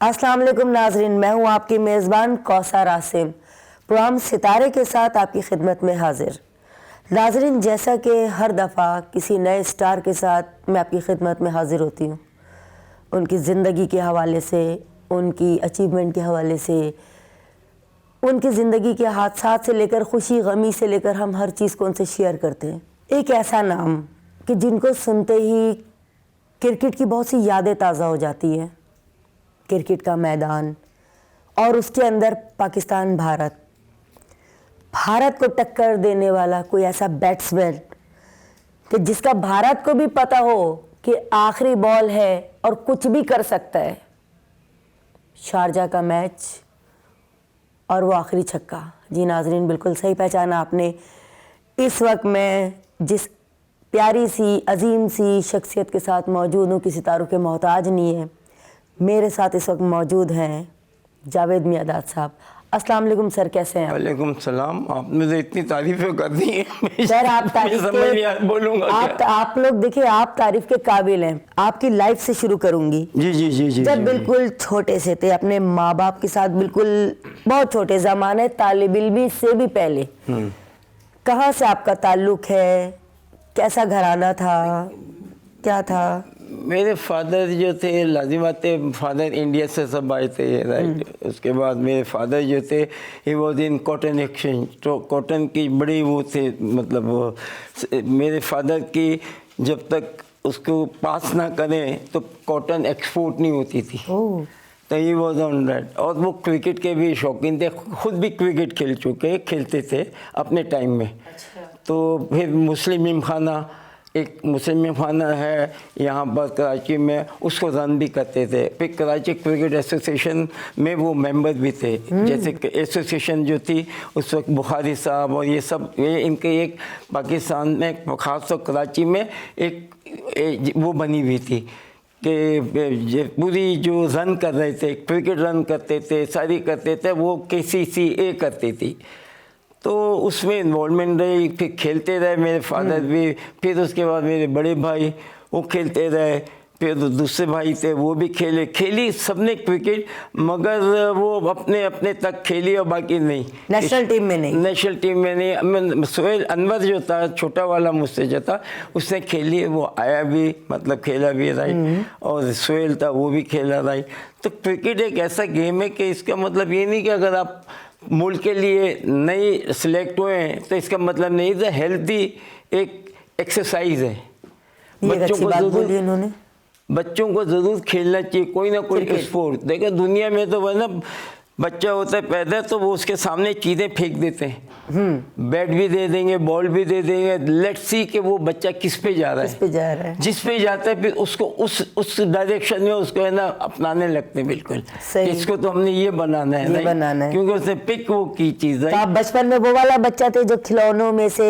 अस्सलाम वालेकुम नाजरीन, मैं हूं आपकी मेज़बान कौसर आसिम। प्रोग्राम सितारे के साथ आपकी खिदमत में हाजिर। नाजरीन, जैसा कि हर दफ़ा किसी नए स्टार के साथ मैं आपकी खिदमत में हाजिर होती हूं, उनकी ज़िंदगी के हवाले से, उनकी अचीवमेंट के हवाले से, उनकी ज़िंदगी के हादसात से लेकर खुशी गमी से लेकर हम हर चीज़ को उनसे शेयर करते हैं। एक ऐसा नाम कि जिनको सुनते ही क्रिकेट की बहुत सी यादें ताज़ा हो जाती हैं। क्रिकेट का मैदान और उसके अंदर पाकिस्तान भारत को टक्कर देने वाला कोई ऐसा बैट्समैन कि जिसका भारत को भी पता हो कि आखिरी बॉल है और कुछ भी कर सकता है। शारजा का मैच और वो आखिरी छक्का। जी नाजरीन, बिल्कुल सही पहचाना आपने। इस वक्त मैं जिस प्यारी सी अजीम सी शख्सियत के साथ मौजूद हूँ कि सितारों के मोहताज नहीं है, मेरे साथ इस वक्त मौजूद हैं जावेद मियादाद साहब। अस्सलाम वालेकुम सर, कैसे हैं? वालेकुम सलाम। आपने तो इतनी तारीफें कर दी हैं सर, आप तारीफ के बोलूँगा आप लोग देखिए, आप तारीफ के काबिल हैं। आपकी लाइफ से शुरू करूंगी। जी जी जी जी। जब बिल्कुल छोटे से थे, अपने माँ बाप के साथ बिल्कुल बहुत छोटे ज़माने तालिब इल्मी से भी पहले, कहाँ से आपका ताल्लुक़ है? कैसा घराना था? क्या था? मेरे फादर जो थे, लाजिम बात है, फादर इंडिया से सब आए थे, राइट। उसके बाद मेरे फादर जो थे, he was in cotton exchange, तो कॉटन की बड़ी वो थे, मतलब वो मेरे फादर की जब तक उसको पास ना करें तो कॉटन एक्सपोर्ट नहीं होती थी। तो ही वॉज ऑन दैट। और वो क्रिकेट के भी शौकीन थे, खुद भी क्रिकेट खेलते थे अपने टाइम में। तो फिर मुस्लिम इमखाना, एक मुस्लिम खाना है यहाँ पर कराची में, उसको रन भी करते थे। फिर कराची क्रिकेट एसोसिएशन में वो मेंबर भी थे। जैसे एसोसिएशन जो थी उस वक्त बुखारी साहब और ये सब, ये इनके एक पाकिस्तान में ख़ास तौर कराची में एक वो बनी हुई थी कि पूरी जो रन कर रहे थे, क्रिकेट रन करते थे, सारी करते थे, वो KCCA करती थी। तो उसमें इन्वॉल्वमेंट रही, फिर खेलते रहे मेरे फादर भी। फिर उसके बाद मेरे बड़े भाई वो खेलते रहे, फिर दूसरे भाई थे वो भी खेली सबने क्रिकेट, मगर वो अपने अपने तक खेली और बाकी नहीं। नेशनल टीम में नहीं? नेशनल टीम में नहीं। सोहेल अनवर जो था, छोटा वाला मुझसे जो था, उसने खेली, वो आया भी, मतलब खेला भी, राइट। और सोहेल था, वो भी खेला, राइट। तो क्रिकेट एक ऐसा गेम है कि इसका मतलब ये नहीं कि अगर आप मुल्क के लिए नहीं सिलेक्ट हुए हैं तो इसका मतलब नहीं, तो हेल्थी एक एक्सरसाइज है। बच्चों को ज़रूर खेलना चाहिए, कोई ना कोई स्पोर्ट। देखो दुनिया में तो वह ना, बच्चा होता है पैदा तो वो उसके सामने चीज़ें फेंक देते हैं, बैट भी दे देंगे, बॉल भी दे देंगे, लेट्स सी कि वो बच्चा किस पे जा रहा है, जिस पे जाता है फिर उसको उस डायरेक्शन में उसको है ना अपनाने लगते हैं। बिल्कुल इसको तो हमने ये बनाना है, क्योंकि उसने पिक वो की चीज़ है। तो आप बचपन में वो वाला बच्चा थे जो खिलौनों में से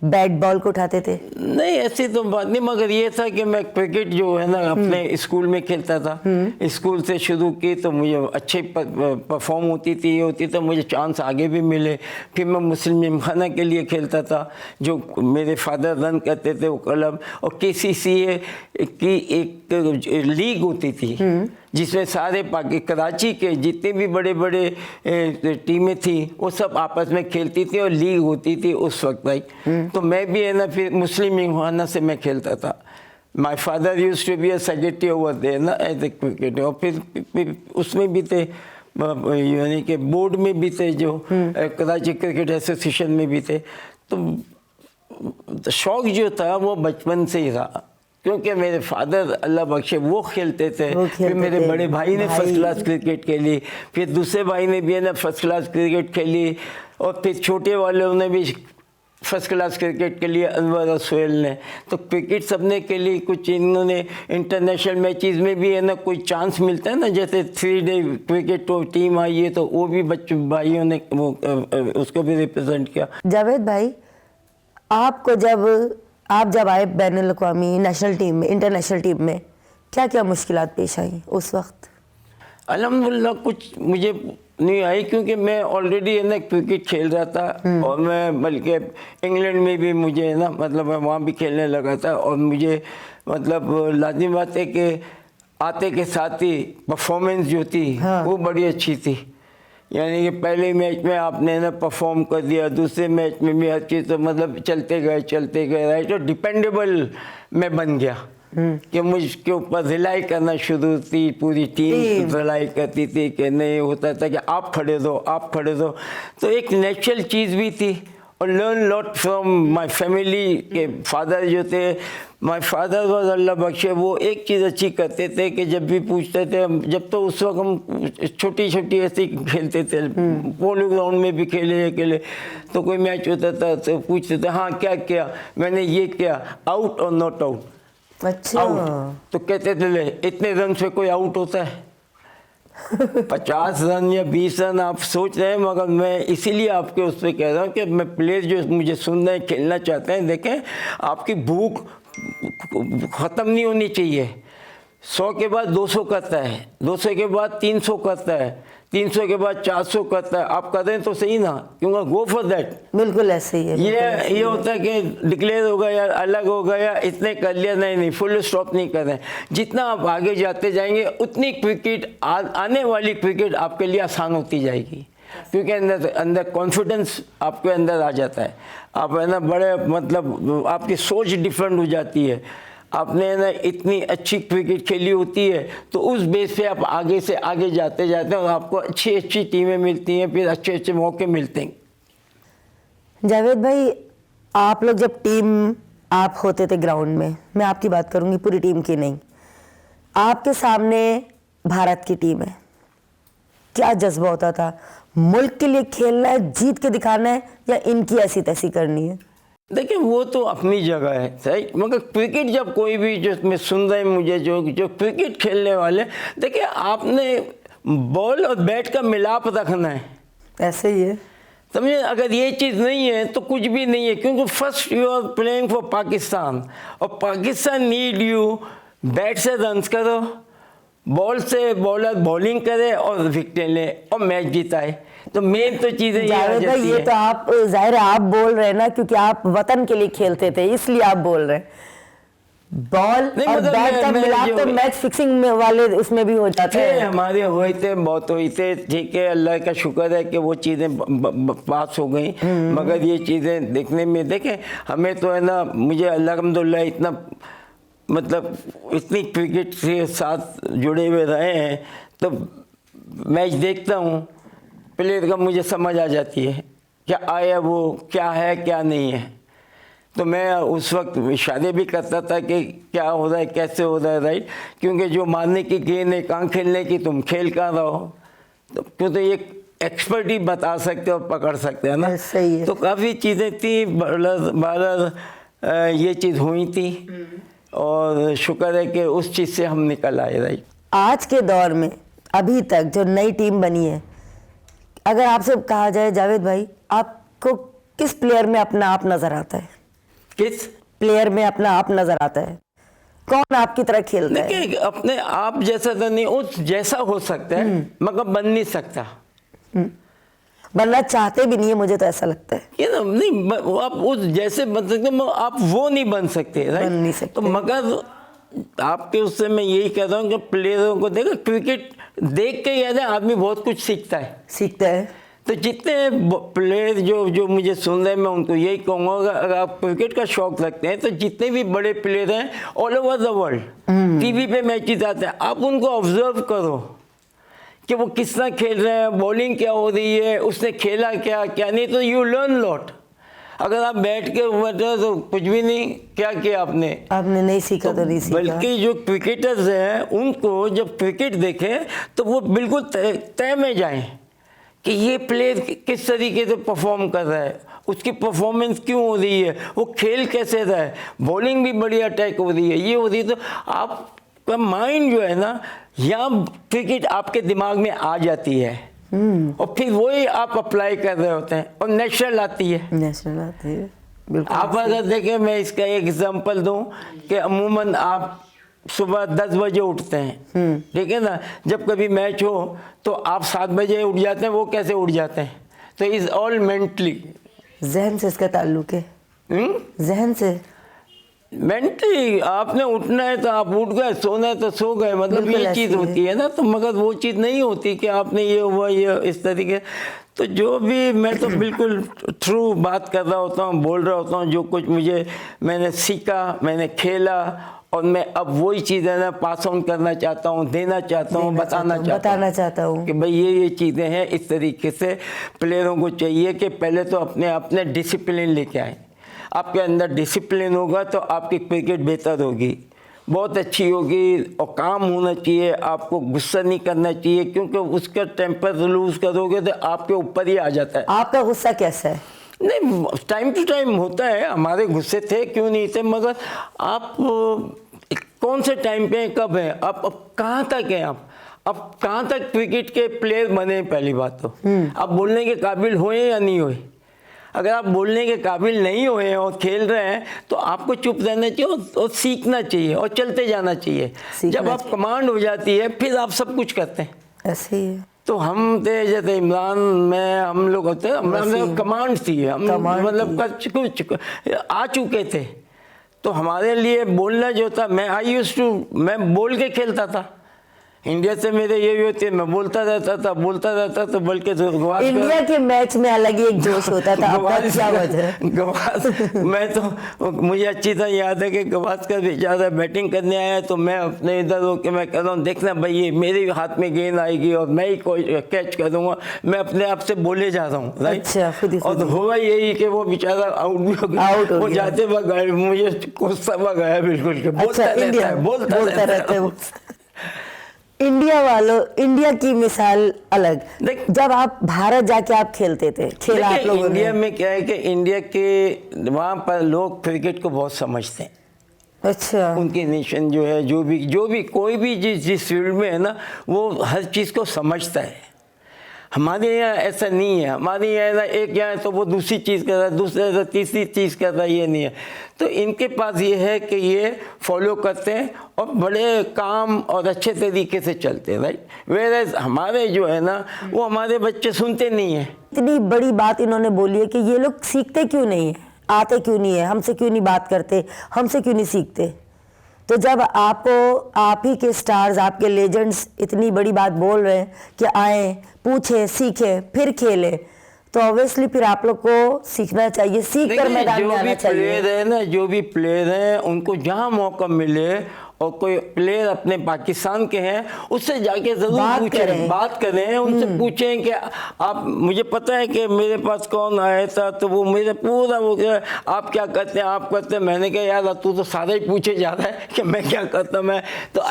बैट बॉल को उठाते थे? नहीं, ऐसी तो बात नहीं, मगर ये था कि मैं क्रिकेट जो है ना अपने स्कूल में खेलता था। स्कूल से शुरू की तो मुझे अच्छे परफॉर्म होती थी, ये होती तो मुझे चांस आगे भी मिले। फिर मैं मुस्लिम इमखाना के लिए खेलता था, जो मेरे फादर रन करते थे वो क्लब। और KCCA की एक लीग होती थी जिसमें सारे कराची के जितने भी बड़े बड़े टीमें थी वो सब आपस में खेलती थी और लीग होती थी उस वक्त भाई। तो मैं भी है ना फिर मुस्लिम इमखाना से मैं खेलता था। My father used to be a secretary over there ना एज ए क्रिकेट। और फिर उसमें भी थे, यानी कि बोर्ड में भी थे, जो कराची क्रिकेट एसोसिएशन में भी थे। तो शौक़ जो था वो बचपन से ही था, क्योंकि मेरे फादर अल्लाह बख्शे वो खेलते थे। फिर मेरे बड़े भाई ने फर्स्ट क्लास क्रिकेट खेली, फिर दूसरे भाई ने भी है ना फर्स्ट क्लास क्रिकेट खेली, और फिर छोटे वालों ने भी फर्स्ट क्लास क्रिकेट के लिए, अनवर और सोहेल ने। तो क्रिकेट सबने के लिए कुछ इन्होंने इंटरनेशनल मैचेस में भी है ना कोई चांस मिलता है ना, जैसे 3 डे क्रिकेट तो टीम आई है तो वो भी बच्चों भाइयों ने वो उसको भी रिप्रेजेंट किया। जावेद भाई, आपको आप जब आए बैनुल अक़वामी नेशनल टीम में, इंटरनेशनल टीम में, क्या क्या मुश्किलात पेश आई उस वक्त? अल्हम्दुलिल्लाह कुछ मुझे नहीं आई, क्योंकि मैं ऑलरेडी है ना क्रिकेट खेल रहा था। और मैं बल्कि इंग्लैंड में भी मुझे है ना, मतलब मैं वहाँ भी खेलने लगा था। और मुझे मतलब लाजिम बात है कि आते के साथ ही परफॉर्मेंस जो थी वो बड़ी अच्छी थी। यानी कि पहले मैच में आपने ना परफॉर्म कर दिया, दूसरे मैच में भी हर चीज़ तो मतलब चलते गए राइट। और डिपेंडेबल मैं बन गया कि मुझके ऊपर रिलाई करना शुरू थी, पूरी टीम रिलाई करती थी कि नहीं होता था कि आप खड़े दो। तो एक नेचुरल चीज़ भी थी। और learn lot from my family के फादर जो थे, माय फादर वाज अल्लाह बख्शे, वो एक चीज़ अच्छी करते थे कि जब भी पूछते थे, जब तो उस वक्त हम छोटी ऐसे खेलते थे, पोलो ग्राउंड में भी खेले अकेले, तो कोई मैच होता था तो पूछते थे हाँ क्या किया, मैंने ये किया, आउट और नॉट आउट। अच्छा। तो कहते थे ले इतने रन से कोई आउट होता है? 50 रन या 20 रन आप सोच रहे हैं, मगर मैं इसीलिए आपके उस पर कह रहा हूँ कि मैं प्लेयर जो मुझे सुन रहे हैं, खेलना चाहते हैं, देखें आपकी भूख ख़त्म नहीं होनी चाहिए। 100 के बाद 200 करता है, 200 के बाद 300 करता है, 300 के बाद 400 करता है। आप कर दें तो सही ना, क्योंकि गो फॉर दैट। बिल्कुल ऐसे ही है। ये होता है कि डिक्लेयर हो गया, अलग हो गया, इतने कर लिया, नहीं फुल स्टॉप नहीं कर रहे। जितना आप आगे जाते जाएंगे उतनी क्रिकेट आने वाली क्रिकेट आपके लिए आसान होती जाएगी, क्योंकि अंदर कॉन्फिडेंस आपके अंदर आ जाता है। आप है ना बड़े मतलब आपकी सोच डिफरेंट हो जाती है। आपने ना इतनी अच्छी क्रिकेट खेली होती है तो उस बेस पे आप आगे से आगे जाते हैं और आपको अच्छी टीमें मिलती हैं, फिर अच्छे मौके मिलते हैं। जावेद भाई, आप लोग जब टीम आप होते थे ग्राउंड में, मैं आपकी बात करूंगी, पूरी टीम की नहीं, आपके सामने भारत की टीम है, क्या जज्बा होता था? मुल्क के लिए खेलना है, जीत के दिखाना है, या इनकी ऐसी तैसी करनी है? देखिए वो तो अपनी जगह है सही, मगर क्रिकेट जब कोई भी जो मैं सुन रहे हैं मुझे जो क्रिकेट खेलने वाले, देखिए आपने बॉल और बैट का मिलाप रखना है। ऐसे ही है, समझे? अगर ये चीज़ नहीं है तो कुछ भी नहीं है, क्योंकि first you are playing for Pakistan और पाकिस्तान नीड यू। बैट से रन्स करो, बॉल से बॉलर बॉलिंग करे और विकेट ले और मैच जीताए। तो मेन तो चीज़ें ये आ जाती ये तो आप जाहिर है आप बोल रहे हैं ना, क्योंकि आप वतन के लिए खेलते थे इसलिए आप बोल रहे हैं। बॉल और बैट का मिलाप तो मैच फिक्सिंग वाले उसमें भी हो जाते हैं। हमारे हुए थे, बहुत हुई थे, ठीक है, अल्लाह का शुक्र है कि वो चीज़ें पास हो गई। मगर ये चीज़ें देखने में देखें हमें तो है ना, मुझे अल्हम्दुलिल्लाह इतना मतलब इतनी क्रिकेट के साथ जुड़े हुए रहे हैं, तो मैच देखता हूँ, प्लेयर का मुझे समझ आ जाती है क्या आया, वो क्या है क्या नहीं है। तो मैं उस वक्त इशारे भी करता था कि क्या हो रहा है, कैसे हो रहा है, राइट। क्योंकि जो मारने की गेंद है, कहाँ खेलने की, तुम खेल कहाँ रहो, तो क्यों तो ये एक्सपर्ट ही बता सकते हो, पकड़ सकते हैं ना। सही है। तो काफ़ी चीज़ें थी, बॉलर ये चीज़ हुई थी और शुक्र है कि उस चीज़ से हम निकल आए, राइट। आज के दौर में अभी तक जो नई टीम बनी है, अगर आपसे कहा जाए जावेद भाई, आपको किस प्लेयर में अपना आप नजर आता है? किस प्लेयर में अपना आप नजर आता है? कौन आपकी तरह खेलता है? देखिए अपने आप जैसा तो नहीं, उस जैसा हो सकता है मगर बन नहीं सकता। बनना चाहते भी नहीं है, मुझे तो ऐसा लगता है। ये ना नहीं, आप उस जैसे बन सकते, आप वो नहीं बन सकते, राइट। बन नहीं सकते। तो मगर आपके उससे मैं यही कह रहा हूँ कि प्लेयरों को देखो, क्रिकेट देख के याद है आदमी बहुत कुछ सीखता है। तो जितने प्लेयर जो मुझे सुन रहे हैं, मैं उनको यही कहूँगा, अगर आप क्रिकेट का शौक रखते हैं तो जितने भी बड़े प्लेयर हैं all over the world TV पे मैचेस आते हैं, आप उनको ऑब्जर्व करो कि वो किस तरह खेल रहे हैं, बॉलिंग क्या हो रही है, उसने खेला क्या क्या नहीं, तो यू लर्न लॉट। अगर आप बैठ के बैठे तो कुछ भी नहीं, क्या किया आपने नहीं सीखा तो नहीं सीखा। बल्कि जो क्रिकेटर्स हैं उनको जब क्रिकेट देखें तो वो बिल्कुल तय में जाएं कि ये प्लेयर किस तरीके से परफॉर्म कर रहा है, उसकी परफॉर्मेंस क्यों हो रही है, वो खेल कैसे रहा है, बॉलिंग भी बड़ी अटैक हो रही है, ये हो रही है। तो आपका माइंड जो है ना, यहाँ क्रिकेट आपके दिमाग में आ जाती है और फिर वही आप अप्लाई कर रहे होते हैं और नेचुरल आती है। बिल्कुल। आप अगर देखें, मैं इसका एक एग्जांपल दूं कि अमूमन आप सुबह 10 बजे उठते हैं, ठीक है ना, जब कभी मैच हो तो आप 7 बजे उठ जाते हैं, वो कैसे उठ जाते हैं? तो इज ऑल मेंटली, जहन से इसका ताल्लुक है। जहन से मेंटली आपने उठना है तो आप उठ गए, सोना है तो सो गए, मतलब बिल्कुल ये ऐसे चीज़ ही होती है ना। तो मगर वो चीज़ नहीं होती कि आपने ये हुआ ये इस तरीके। तो जो भी मैं तो बिल्कुल थ्रू बात कर रहा होता हूँ, बोल रहा होता हूँ, जो कुछ मैंने सीखा, मैंने खेला, और मैं अब वही चीज़ें ना पास ऑन करना चाहता हूँ, देना चाहता हूँ, बताना चाहता हूँ हूँ कि भाई ये चीज़ें हैं। इस तरीके से प्लेयरों को चाहिए कि पहले तो अपने डिसिप्लिन लेके आए। आपके अंदर डिसिप्लिन होगा तो आपकी क्रिकेट बेहतर होगी, बहुत अच्छी होगी। और काम होना चाहिए, आपको गुस्सा नहीं करना चाहिए, क्योंकि उसका टेम्पर लूज करोगे तो आपके ऊपर ही आ जाता है। आपका गुस्सा कैसा है? नहीं, टाइम टू टाइम होता है, हमारे गुस्से थे, क्यों नहीं थे, मगर आप कौन से टाइम पे हैं, कब हैं, अब कहाँ तक हैं आप, अब कहाँ तक क्रिकेट के प्लेयर बने। पहली बात तो आप बोलने के काबिल हुए या नहीं हुए। अगर आप बोलने के काबिल नहीं हुए हैं और खेल रहे हैं तो आपको चुप रहना चाहिए और सीखना चाहिए और चलते जाना चाहिए। जब आप कमांड हो जाती है फिर आप सब कुछ करते हैं। ऐसे ही है। तो हम थे जैसे इमरान, मैं, हम लोग होते हैं, कमांड थी, हम मतलब कुछ आ चुके थे। तो हमारे लिए बोलना जो था, मैं बोल के खेलता था। इंडिया से मेरे ये होते हैं, मैं बोलता रहता था, बल्कि इंडिया के मैच में अलग ही एक जोश होता था। आपका क्या वजह? मैं तो, मुझे अच्छी तरह याद है कि गवास्कर बेचारा बैटिंग करने आया, तो मैं अपने इधर होकर मैं कह रहा हूँ, देखना भाई ये मेरे हाथ में गेंद आएगी और मैं ही कैच कर दूंगा, मैं अपने आप से बोले जा रहा हूँ, राइट। अच्छा, और हुआ यही कि वो बेचारा आउट भी हो गया, वो जाते वक्त मुझे गुस्सा गया बिल्कुल, बोलता रहता है। इंडिया की मिसाल अलग। जब आप भारत जाके आप खेलते थे, खेला आप लोगों ने। इंडिया में क्या है कि इंडिया के वहाँ पर लोग क्रिकेट को बहुत समझते हैं। अच्छा। उनकी नेशन जो है, जो भी कोई भी जिस फील्ड में है ना, वो हर चीज़ को समझता है। हमारे यहाँ ऐसा नहीं है। हमारे यहाँ ना एक यहाँ तो वो दूसरी चीज़ कर रहा है, दूसरे तो तीसरी चीज़ कर रहा है, ये नहीं है। तो इनके पास ये है कि ये फॉलो करते हैं और बड़े काम और अच्छे तरीके से चलते हैं, राइट। वेयर हमारे जो है ना, वो हमारे बच्चे सुनते नहीं हैं। इतनी बड़ी बात इन्होंने बोली है कि ये लोग सीखते क्यों नहीं है, आते क्यों नहीं है, हमसे क्यों नहीं बात करते, हमसे क्यों नहीं सीखते। तो जब आप ही के स्टार्स, आपके लेजेंड्स इतनी बड़ी बात बोल रहे हैं कि आए, पूछे, सीखे, फिर खेले, तो ऑब्वियसली फिर आप लोग को सीखना चाहिए, सीख कर मैदान में आना चाहिए। जो भी प्लेयर हैं उनको जहां मौका मिले, और कोई प्लेयर अपने पाकिस्तान के हैं उससे जाके जरूर बात करें, उनसे पूछें कि आप, मुझे पता है कि मेरे पास कौन आया था, तो वो मेरे पूरा वो आप क्या करते हैं, आप करते हैं। मैंने कहा यार तू तो सारा ही पूछे जा रहा है कि मैं क्या करता, मैं तो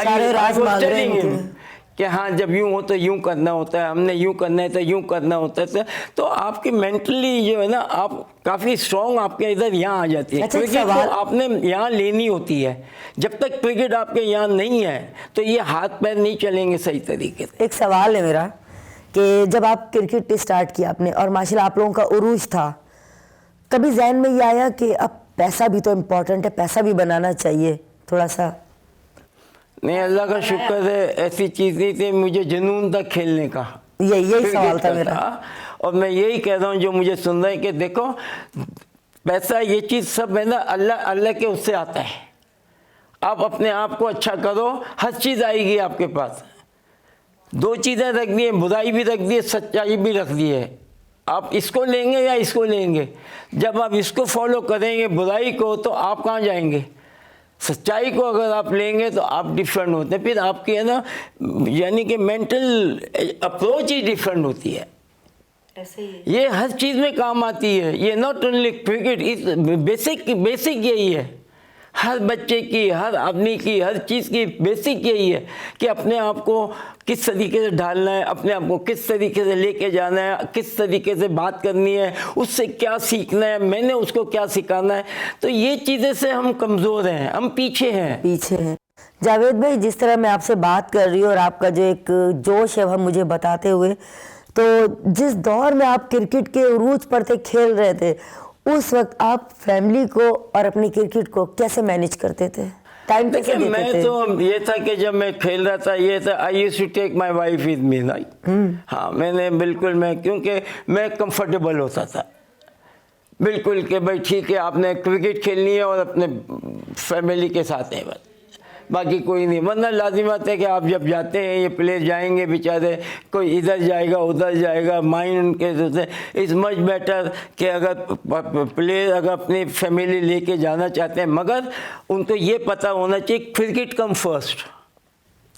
कि हाँ जब यूँ हो तो यूँ करना होता है, हमने यूँ करना है तो यूँ करना होता है। तो आपकी मेंटली जो है ना, आप काफ़ी स्ट्रॉन्ग आपके इधर यहाँ आ जाती है। क्रिकेट तो आपने यहाँ लेनी होती है। जब तक क्रिकेट आपके यहाँ नहीं है तो ये हाथ पैर नहीं चलेंगे सही तरीके से। एक सवाल है मेरा कि जब आप क्रिकेट स्टार्ट किया आपने, और माशाल्लाह आप लोगों का उरूज था, कभी जहन में ये आया कि अब पैसा भी तो इम्पोर्टेंट है, पैसा भी बनाना चाहिए थोड़ा सा? नहीं, अल्लाह का शुक्र है, ऐसी चीज़ नहीं थी। मुझे जुनून था खेलने का, यही सवाल था मेरा। और मैं यही कह रहा हूँ जो मुझे सुन रहे हैं कि देखो पैसा ये चीज़ सब है ना, अल्लाह के उससे आता है। आप अपने आप को अच्छा करो, हर चीज़ आएगी आपके पास। दो चीज़ें रख दी है, बुराई भी रख दी है, सच्चाई भी रख दी है। आप इसको लेंगे या इसको लेंगे। जब आप इसको फॉलो करेंगे बुराई को, तो आप कहाँ जाएंगे। सच्चाई को अगर आप लेंगे तो आप डिफरेंट होते हैं। फिर आपकी है ना, यानी कि मेंटल अप्रोच ही डिफरेंट होती है। ऐसे ही ये हर चीज़ में काम आती है। ये नॉट ओनली क्रिकेट, इस बेसिक यही है। हर बच्चे की, हर आदमी की, हर चीज़ की बेसिक यही है कि अपने आप को किस तरीके से ढालना है, अपने आप को किस तरीके से लेके जाना है, किस तरीके से बात करनी है, उससे क्या सीखना है, मैंने उसको क्या सिखाना है। तो ये चीज़ें से हम कमज़ोर हैं, हम पीछे हैं। जावेद भाई, जिस तरह मैं आपसे बात कर रही हूँ और आपका जो एक जोश है वह मुझे बताते हुए, तो जिस दौर में आप क्रिकेट के उरूज पर थे, खेल रहे थे, उस वक्त आप फैमिली को और अपनी क्रिकेट को कैसे मैनेज करते थे, टाइम कैसे देते थे? मैं तो ये था कि जब मैं खेल रहा था, ये था I used to take my wife with me, right. हाँ, मैंने बिल्कुल, क्योंकि मैं कंफर्टेबल होता था। बिल्कुल कि भाई ठीक है आपने क्रिकेट खेलनी है और अपने फैमिली के साथ है बस, बाकी कोई नहीं। वरना लाजिम बात है कि आप जब जाते हैं ये प्लेयर जाएंगे बेचारे, कोई इधर जाएगा उधर जाएगा, माइंड उनके होते इज़ मच बेटर कि अगर प्लेयर अगर अपनी फैमिली लेके जाना चाहते हैं, मगर उनको ये पता होना चाहिए cricket come first.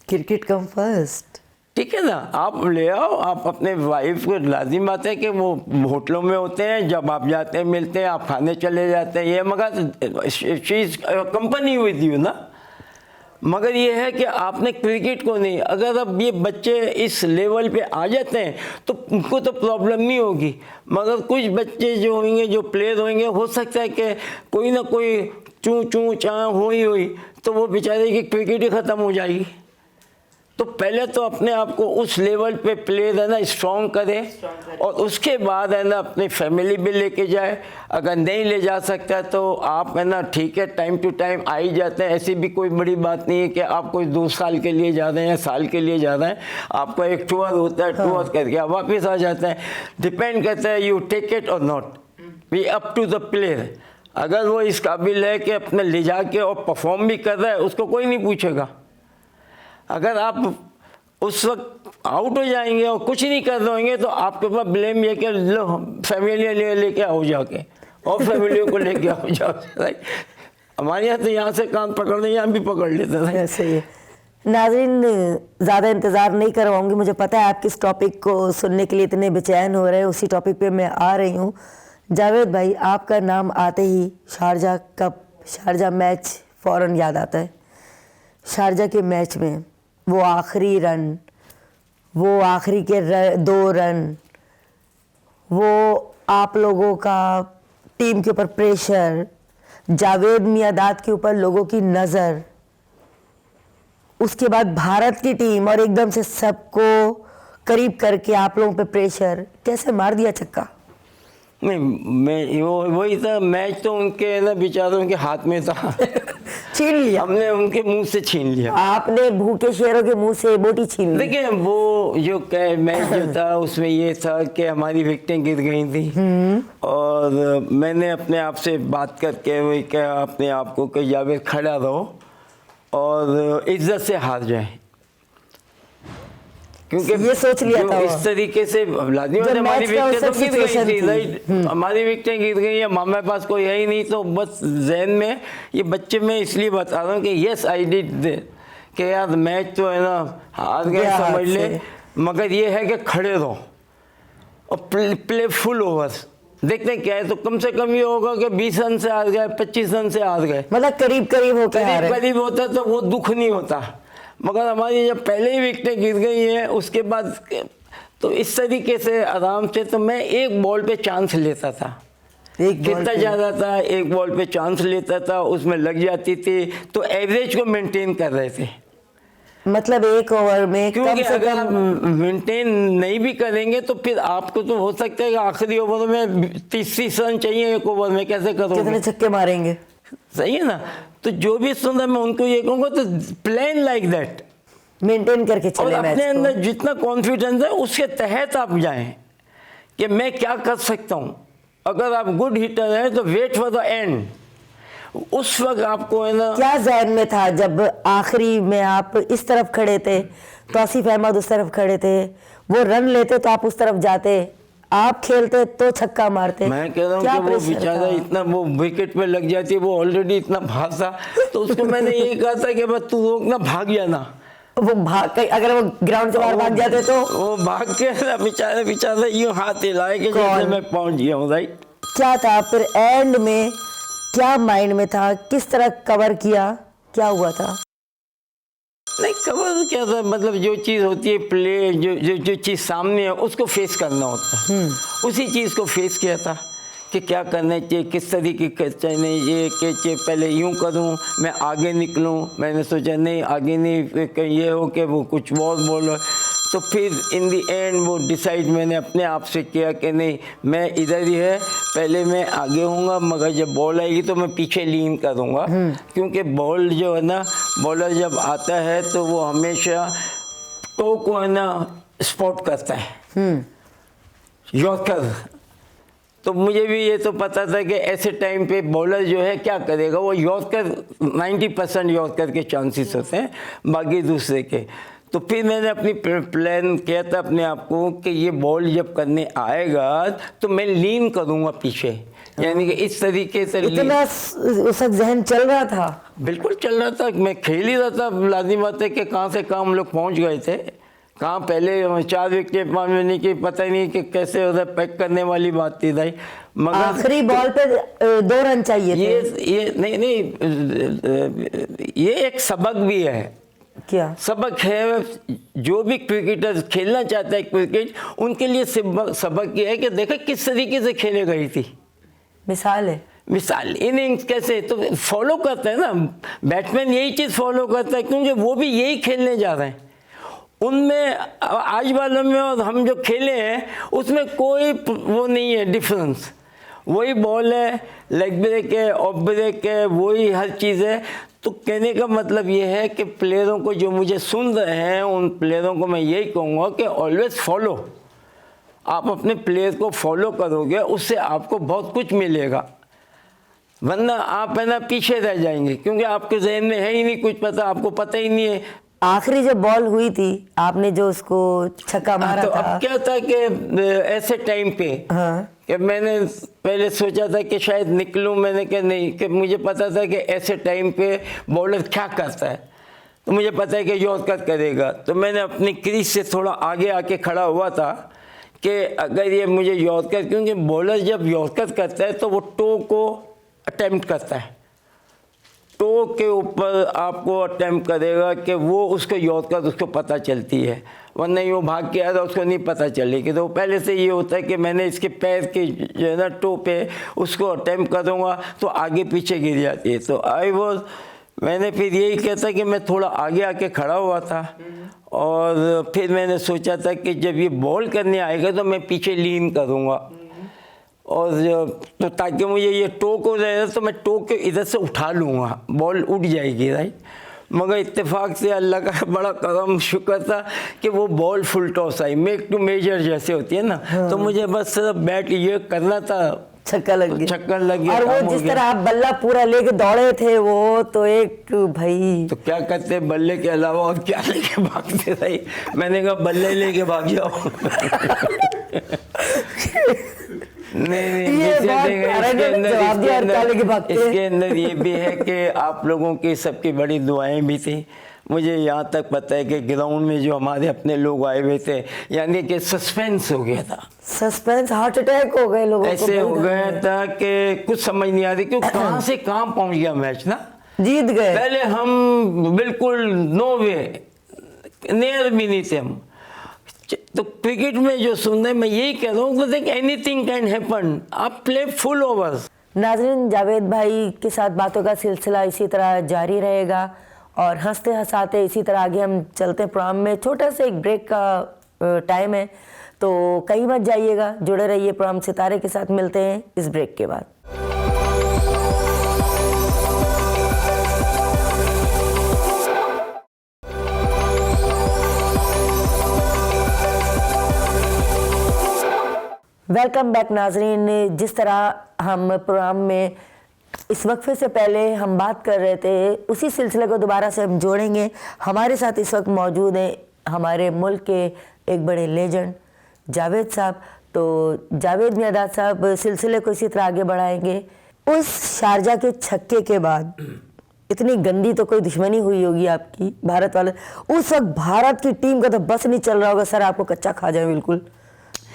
Cricket come first, ठीक है ना, आप ले आओ, आप अपने वाइफ को, लाजिम बात है कि वो होटलों में होते हैं, जब आप जाते हैं मिलते हैं, आप खाने चले जाते हैं, ये मगर she is company with you ना। मगर ये है कि आपने क्रिकेट को नहीं, अगर अब ये बच्चे इस लेवल पे आ जाते हैं तो उनको तो प्रॉब्लम नहीं होगी, मगर कुछ बच्चे जो होंगे, जो प्लेयर होंगे, हो सकता है कि कोई ना कोई चूँ चूँ चाँ हुई तो वो बेचारे की क्रिकेट ही ख़त्म हो जाएगी। तो पहले तो अपने आप को उस लेवल पे प्लेयर है ना स्ट्रॉन्ग करे, और उसके बाद है ना अपनी फैमिली भी लेके जाए। अगर नहीं ले जा सकता तो आप है ना ठीक है टाइम टू टाइम आ ही जाते हैं, ऐसी भी कोई बड़ी बात नहीं है कि आप कोई 2 साल के लिए जा रहे हैं या साल के लिए जा रहे हैं, आपका एक टूर होता है, टूर करके आप वापस आ जाते हैं। डिपेंड करता है you take it or not, we up to the player. अगर वो इस काबिल है कि अपने ले जाके और परफॉर्म भी कर रहा है, उसको कोई नहीं पूछेगा। अगर आप उस वक्त आउट हो जाएंगे और कुछ नहीं कर रहे होंगे तो आपके पास ब्लेम ये कि लो फैमिली लेके आओ जाके, और फैमिलियों को लेके आओ जाके। हमारे यहाँ तो यहाँ से काम पकड़ लें, यहाँ भी पकड़ लेते थे। ऐसे ही। नाज़रीन, ज़्यादा इंतज़ार नहीं करवाऊंगी, मुझे पता है आप किस टॉपिक को सुनने के लिए इतने बेचैन हो रहे हैं, उसी टॉपिक पे मैं आ रही हूँ। जावेद भाई, आपका नाम आते ही शारजा कप, शारजा मैच फ़ौरन याद आता है। शारजा के मैच में वो आखिरी रन, वो आखिरी के 2 रन, वो आप लोगों का टीम के ऊपर प्रेशर, जावेद मियांदाद के ऊपर लोगों की नज़र, उसके बाद भारत की टीम और एकदम से सबको करीब करके आप लोगों पे प्रेशर, कैसे मार दिया छक्का? नहीं, मैं वही था, मैच तो उनके ना बेचारों के हाथ में था। छीन लिया, हमने उनके मुंह से छीन लिया। आपने भूखे शेरों के मुंह से बोटी छीन ली। देखिए वो जो मैच जो था उसमें ये था कि हमारी विकेटें गिर गई थी, और मैंने अपने आप से बात करके वही क्या अपने आप को कि जावेद खड़ा रहो और इज्जत से हार जाए, क्योंकि ये सोच लिया था इस तरीके से हमारी विकेटें तो गिर गई थी, राइट, हमारी विकेटें गिर गई, हमारे पास कोई है ही नहीं, तो बस जहन में ये बच्चे में इसलिए बता रहा हूँ कि यस आई डिड कि यार मैच तो है ना हार गए समझ ले, मगर ये है कि खड़े रहो और प्ले फुल ओवर्स। देखते हैं क्या है, तो कम से कम ये होगा कि 20 रन से हार गए, 25 रन से हार गए, मतलब करीब करीब होकर करीब होता तो वो दुख नहीं होता। मगर हमारी जब पहले ही विकेटें गिर गई हैं उसके बाद तो इस तरीके से आराम से, तो मैं एक बॉल पे चांस लेता था, कितना ज़्यादा था, एक बॉल पे चांस लेता था, उसमें लग जाती थी, तो एवरेज को मेंटेन कर रहे थे। मतलब एक ओवर में क्योंकि अगर आप मेंटेन नहीं भी करेंगे तो फिर आपको तो हो सकता है कि आखिरी ओवर में 30 रन चाहिए एक ओवर में, कैसे करोगे, कितने छक्के मारेंगे? सही है ना। तो जो भी सुन मैं उनको ये कहूँगा तो प्लान लाइक दैट, मेंटेन करके चले, और अपने अंदर जितना कॉन्फिडेंस है उसके तहत आप जाएं कि मैं क्या कर सकता हूँ। अगर आप गुड हिटर हैं तो वेट फॉर द एंड, उस वक्त आपको है ना। क्या ज़हन में था जब आखिरी में आप इस तरफ खड़े थे, तौसीफ अहमद उस तरफ खड़े थे, वो रन लेते तो आप उस तरफ जाते, आप खेलते तो छक्का मारते? मैं कह रहा हूँ कि वो बेचारा इतना वो विकेट पे लग जाती है, वो ऑलरेडी इतना भाग था, तो उसको मैंने यही कहा था कि बस तू रोकना, भाग जाना। वो भाग, अगर वो ग्राउंड से बाहर भाग जाते तो वो भाग के बेचारा यूं हाथ हिलाए कि जैसे मैं पहुंच गया हूँ, राइट। क्या था फिर एंड में, क्या माइंड में था, किस तरह कवर किया, क्या हुआ था? नहीं कवर क्या था, मतलब जो चीज़ होती है प्ले, जो चीज़ सामने है उसको फेस करना होता है, उसी चीज़ को फेस किया था कि क्या करना चाहिए, किस तरीके का चाहिए, ये कि पहले यूं करूं, मैं आगे निकलूं। मैंने सोचा नहीं आगे नहीं, कहीं ये हो कि वो कुछ बहुत बोलो, तो फिर इन दी एंड वो डिसाइड मैंने अपने आप से किया कि नहीं मैं इधर ही है, पहले मैं आगे होऊंगा, मगर जब बॉल आएगी तो मैं पीछे लीन करूंगा, क्योंकि बॉल जो है ना, बॉलर जब आता है तो वो हमेशा टो को है ना स्पॉट करता है, यॉर्कर, तो मुझे भी ये तो पता था कि ऐसे टाइम पे बॉलर जो है क्या करेगा, वो यॉर्कर 90% यॉर्कर के चांसेस होते हैं, बाकी दूसरे के। तो फिर मैंने अपनी प्लान किया था अपने आप को कि ये बॉल जब करने आएगा तो मैं लीन करूँगा पीछे, यानी कि इस तरीके से इतना उस वक्त जहन चल रहा था? बिल्कुल चल रहा था, मैं खेल ही रहा था। लाजिम बात है कि कहाँ से कहाँ हम लोग पहुँच गए थे, कहाँ पहले 4 विकेट 5 मिनट की पता ही नहीं कि कैसे उधर पैक करने वाली बात थी भाई। मगर आखिरी बॉल पे 2 रन चाहिए थे। ये नहीं, ये एक सबक भी है। क्या सबक है? जो भी क्रिकेटर खेलना चाहता है क्रिकेट, उनके लिए सबक ये है कि देखो किस तरीके से खेले गई थी। मिसाल है, मिसाल इनिंग्स कैसे तो फॉलो करता है ना, बैट्समैन यही चीज़ फॉलो करता है, क्योंकि वो भी यही खेलने जा रहे हैं। उनमें आज वालों में और हम जो खेले हैं उसमें कोई वो नहीं है डिफरेंस, वही बॉल है, लेग ब्रेक है, ऑफ ब्रेक है, वही हर चीज़ है। तो कहने का मतलब ये है कि प्लेयरों को, जो मुझे सुन रहे हैं, उन प्लेयरों को मैं यही कहूँगा कि ऑलवेज फॉलो। आप अपने प्लेयर को फॉलो करोगे, उससे आपको बहुत कुछ मिलेगा, वरना आप है ना पीछे रह जाएंगे, क्योंकि आपके जहन में है ही नहीं कुछ पता, आपको पता ही नहीं है। आखिरी जब बॉल हुई थी आपने जो उसको छक्का मारा तो था, अब क्या था कि ऐसे टाइम पे कि मैंने पहले सोचा था कि शायद निकलूं, मैंने कहा नहीं, कि मुझे पता था कि ऐसे टाइम पे बॉलर क्या करता है, तो मुझे पता है कि यॉर्कर करेगा। तो मैंने अपनी क्रीज से थोड़ा आगे आके खड़ा हुआ था कि अगर ये मुझे यॉर्कर, क्योंकि बॉलर जब यॉर्कर करता है तो वो टो को अटेम्प्ट करता है, टो के ऊपर आपको अटेम्प्ट करेगा कि वो उसको यॉर्कर उसको पता चलती है, वरना वो भाग के आया उसको नहीं पता चलेगी। तो पहले से ये होता है कि मैंने इसके पैर के जो है ना टो पे उसको अटेम्प्ट करूँगा तो आगे पीछे गिर जाती है। तो मैंने फिर यही कहता कि मैं थोड़ा आगे आके खड़ा हुआ था, और फिर मैंने सोचा था कि जब ये बॉल करने आएगा तो मैं पीछे लीन करूँगा, और तो ताकि मुझे ये टो को रहेगा तो मैं टो के इधर से उठा लूँगा, बॉल उठ जाएगी, राइट। मगर इत्तेफाक से अल्लाह का बड़ा करम शुक्र था कि वो बॉल फुल टॉस आई, मेक टू मेजर जैसे होती है ना। तो मुझे बस सिर्फ बैट ये करना था, छक्का लग गया, छक्का लग गया। और वो जिस तरह आप बल्ला पूरा लेके दौड़े थे, वो तो एक भाई, तो क्या करते बल्ले के अलावा और क्या लेके भागते रहे। मैंने कहा बल्ले लेके भाग जाओ। नहीं, इसके अंदर ये भी है कि आप लोगों की सबकी बड़ी दुआएं भी थी। मुझे यहाँ तक पता है कि ग्राउंड में जो हमारे अपने लोग आए हुए थे, यानी कि सस्पेंस हो गया था, सस्पेंस, हार्ट अटैक हो गए लोगों को, ऐसे हो गया था कि कुछ समझ नहीं आ रही कि कहाँ से कहाँ पहुँच गया मैच ना। जीत गए, पहले हम बिल्कुल नो वे, नियर भी नहीं थे हम। तो क्रिकेट में जो सुनने मैं यही कह रहा हूँ, एनीथिंग कैन हैपन, आप प्ले फुल ओवर्स। नाज़रीन, जावेद भाई के साथ बातों का सिलसिला इसी तरह जारी रहेगा, और हंसते हंसाते इसी तरह आगे हम चलते हैं प्रोग्राम में। छोटा सा एक ब्रेक का टाइम है, तो कहीं मत जाइएगा, जुड़े रहिए प्रोग्राम सितारे के साथ। मिलते हैं इस ब्रेक के बाद। वेलकम बैक नाजरीन। जिस तरह हम प्रोग्राम में इस वक्फे से पहले हम बात कर रहे थे, उसी सिलसिले को दोबारा से हम जोड़ेंगे। हमारे साथ इस वक्त मौजूद हैं हमारे मुल्क के एक बड़े लेजेंड जावेद साहब। तो जावेद मियादाद साहब सिलसिले को इसी तरह आगे बढ़ाएंगे। उस शारजा के छक्के के बाद इतनी गंदी तो कोई दुश्मनी हुई होगी आपकी भारत वाले, उस वक्त भारत की टीम का तो बस नहीं चल रहा होगा, सर आपको कच्चा खा जाए बिल्कुल,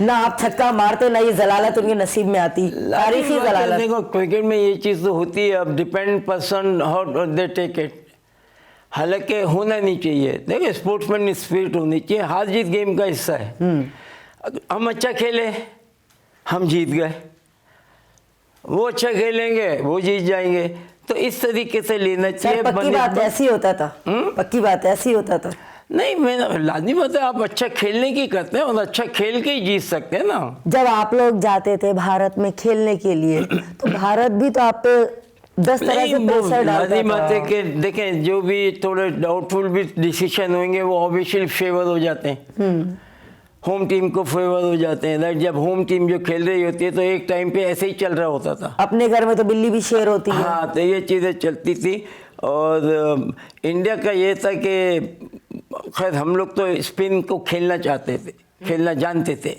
ना आप छक्का मारते ना ये जलालत उनके नसीब में आती, तारीखी जलालत। देखो क्रिकेट में ये चीज़ तो होती है, अब depend person how they take it. हालांकि होना नहीं चाहिए, देखो स्पोर्ट्समैन स्पिरिट होनी चाहिए, हार जीत गेम का हिस्सा है। हम अच्छा खेले, हम जीत गए, वो अच्छा खेलेंगे, वो जीत जाएंगे, तो इस तरीके से लेना चाहिए। पक्की बात ऐसी होता था, पक्की बात ऐसी होता था। नहीं, मैं लाजमी बात है, आप अच्छा खेलने की करते हैं और अच्छा खेल के ही जीत सकते हैं ना। जब आप लोग जाते थे भारत में खेलने के लिए, तो भारत भी तो आप पे 10 तरह से प्रेशर डालता था। कि देखें, जो भी थोड़े डाउटफुल भी डिसीजन होंगे वो ऑब्वियसली फेवर हो जाते हैं। होम टीम को फेवर हो जाते हैं। राइट, जब होम टीम जो खेल रही होती है तो एक टाइम पे ऐसे ही चल रहा होता था। अपने घर में तो बिल्ली भी शेर होती है। हाँ, तो ये चीज़ें चलती थी। और इंडिया का ये था कि खैर हम लोग तो स्पिन को खेलना चाहते थे, खेलना जानते थे।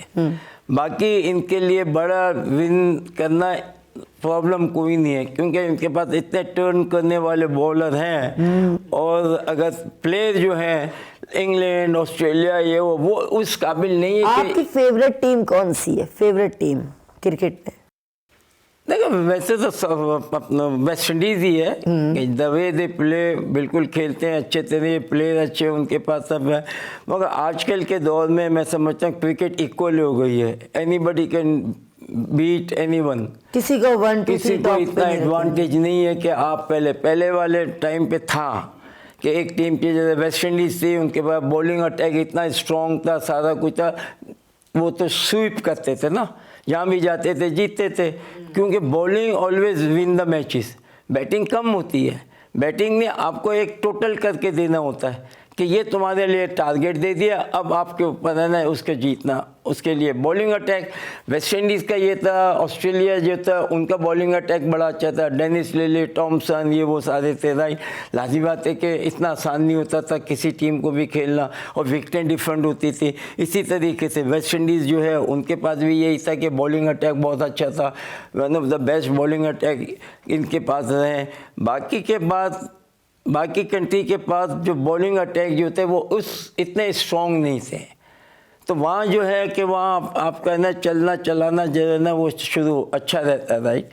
बाकी इनके लिए बड़ा विन करना प्रॉब्लम कोई नहीं है, क्योंकि इनके पास इतने टर्न करने वाले बॉलर हैं। और अगर प्लेयर जो हैं इंग्लैंड, ऑस्ट्रेलिया, ये वो उस काबिल नहीं है। आपकी फेवरेट टीम कौन सी है, फेवरेट टीम क्रिकेट में? देखो वैसे तो अपना वेस्ट इंडीज ही है। द वे दे प्ले, बिल्कुल खेलते हैं अच्छे तरह, प्लेयर अच्छे उनके पास सब है। मगर आजकल के दौर में मैं समझता हूँ क्रिकेट इक्वल हो गई है। Anybody can beat anyone. किसी को किसी को इतना एडवांटेज नहीं है कि आप पहले वाले टाइम पे था कि एक टीम की जैसे वेस्ट इंडीज थी, उनके पास बॉलिंग अटैक इतना स्ट्रॉन्ग था, सारा कुछ था, वो तो स्वीप करते थे ना, जहाँ भी जाते थे जीतते थे, क्योंकि bowling always win the matches. Batting कम होती है, बैटिंग ने आपको एक टोटल करके देना होता है कि ये तुम्हारे लिए टारगेट दे दिया, अब आपके ऊपर है ना उसके जीतना। उसके लिए बॉलिंग अटैक वेस्ट इंडीज़ का ये था, ऑस्ट्रेलिया जो था उनका बॉलिंग अटैक बड़ा अच्छा था। डेनिस लिली, टॉमसन, ये वो सारे थे। राइट, लाजी बात है कि इतना आसान नहीं होता था किसी टीम को भी खेलना, और विकेटें डिफरेंट होती थी। इसी तरीके से वेस्ट इंडीज़ जो है उनके पास भी यही था कि बॉलिंग अटैक बहुत अच्छा था, one of the best bowling attack इनके पास रहे। बाकी कंट्री के पास जो बॉलिंग अटैक जो थे वो उस इतने स्ट्रॉन्ग नहीं थे। तो वहाँ जो है कि वहाँ आपका ना चलना चलाना जो है ना वो शुरू अच्छा रहता है। राइट,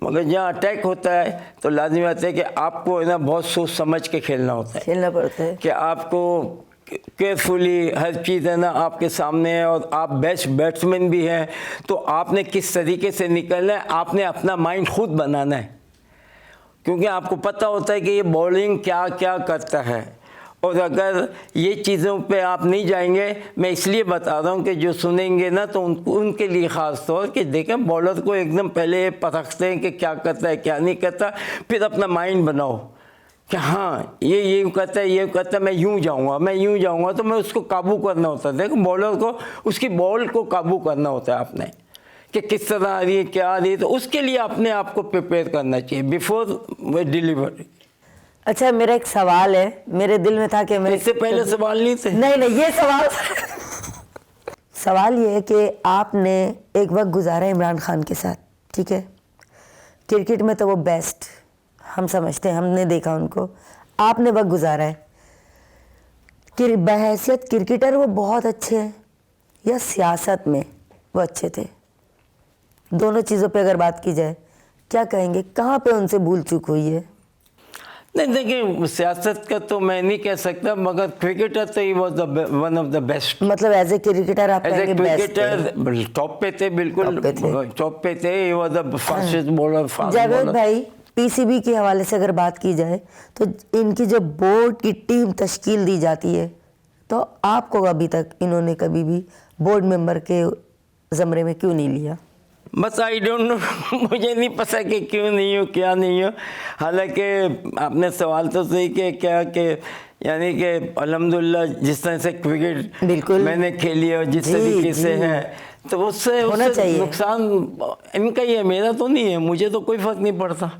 मगर जहाँ अटैक होता है तो लाजमी बात है कि आपको है ना बहुत सोच समझ के खेलना होता है, खेलना पड़ता है कि आपको केयरफुली हर चीज़ है ना आपके सामने है, और आप बेस्ट बैट्समैन भी हैं, तो आपने किस तरीके से निकलना है, आपने अपना माइंड खुद बनाना है, क्योंकि आपको पता होता है कि ये बॉलिंग क्या क्या करता है। और अगर ये चीज़ों पे आप नहीं जाएंगे, मैं इसलिए बता रहा हूँ कि जो सुनेंगे ना तो उनके लिए ख़ास तौर कि देखें बॉलर को एकदम पहले परखते हैं कि क्या करता है क्या नहीं करता, फिर अपना माइंड बनाओ कि हाँ ये करता है, ये करता है, मैं यूँ जाऊँगा, तो मैं उसको काबू करना होता है। देखो बॉलर को उसकी बॉल को काबू करना होता है आपने, कि किस तरह आ रही है, क्या आ रही है, तो उसके लिए अपने आप को प्रिपेयर करना चाहिए बिफोर डिलीवरी। अच्छा, मेरा एक सवाल है, मेरे दिल में था कि मैं इससे पहले सवाल नहीं थे। नहीं ये सवाल ये है कि आपने एक वक्त गुजारा इमरान खान के साथ, ठीक है, क्रिकेट में तो वो बेस्ट हम समझते हैं, हमने देखा उनको, आपने वक्त गुजारा है कि बहैसियत क्रिकेटर वो बहुत अच्छे हैं या सियासत में वो अच्छे थे? दोनों चीज़ों पे अगर बात की जाए क्या कहेंगे, कहाँ पे उनसे भूल चूक हुई है? नहीं देखिए, सियासत का तो मैं नहीं कह सकता, मगर क्रिकेटर तो he was one of the best. मतलब एज ए क्रिकेटर आप कहेंगे क्रिकेटर टॉप पे थे, बिल्कुल टॉप पे थे। He was the fastest bowler. Javed भाई, पीसीबी के हवाले से अगर बात की जाए तो इनकी जब बोर्ड की टीम तश्कील दी जाती है तो आपको अभी तक इन्होंने कभी भी बोर्ड मेंबर के ज़मरे में क्यों नहीं लिया? बस आई डोंट नो, मुझे नहीं पता कि क्यों नहीं हो, क्या नहीं हो। हालांकि आपने सवाल तो सही किया क्या कि यानी कि अल्हम्दुलिल्लाह जिस तरह से क्रिकेट बिल्कुल मैंने खेली है और जिस तरीके से है, तो उससे नुकसान इनका ही है, मेरा तो नहीं है। मुझे तो कोई फ़र्क नहीं पड़ता,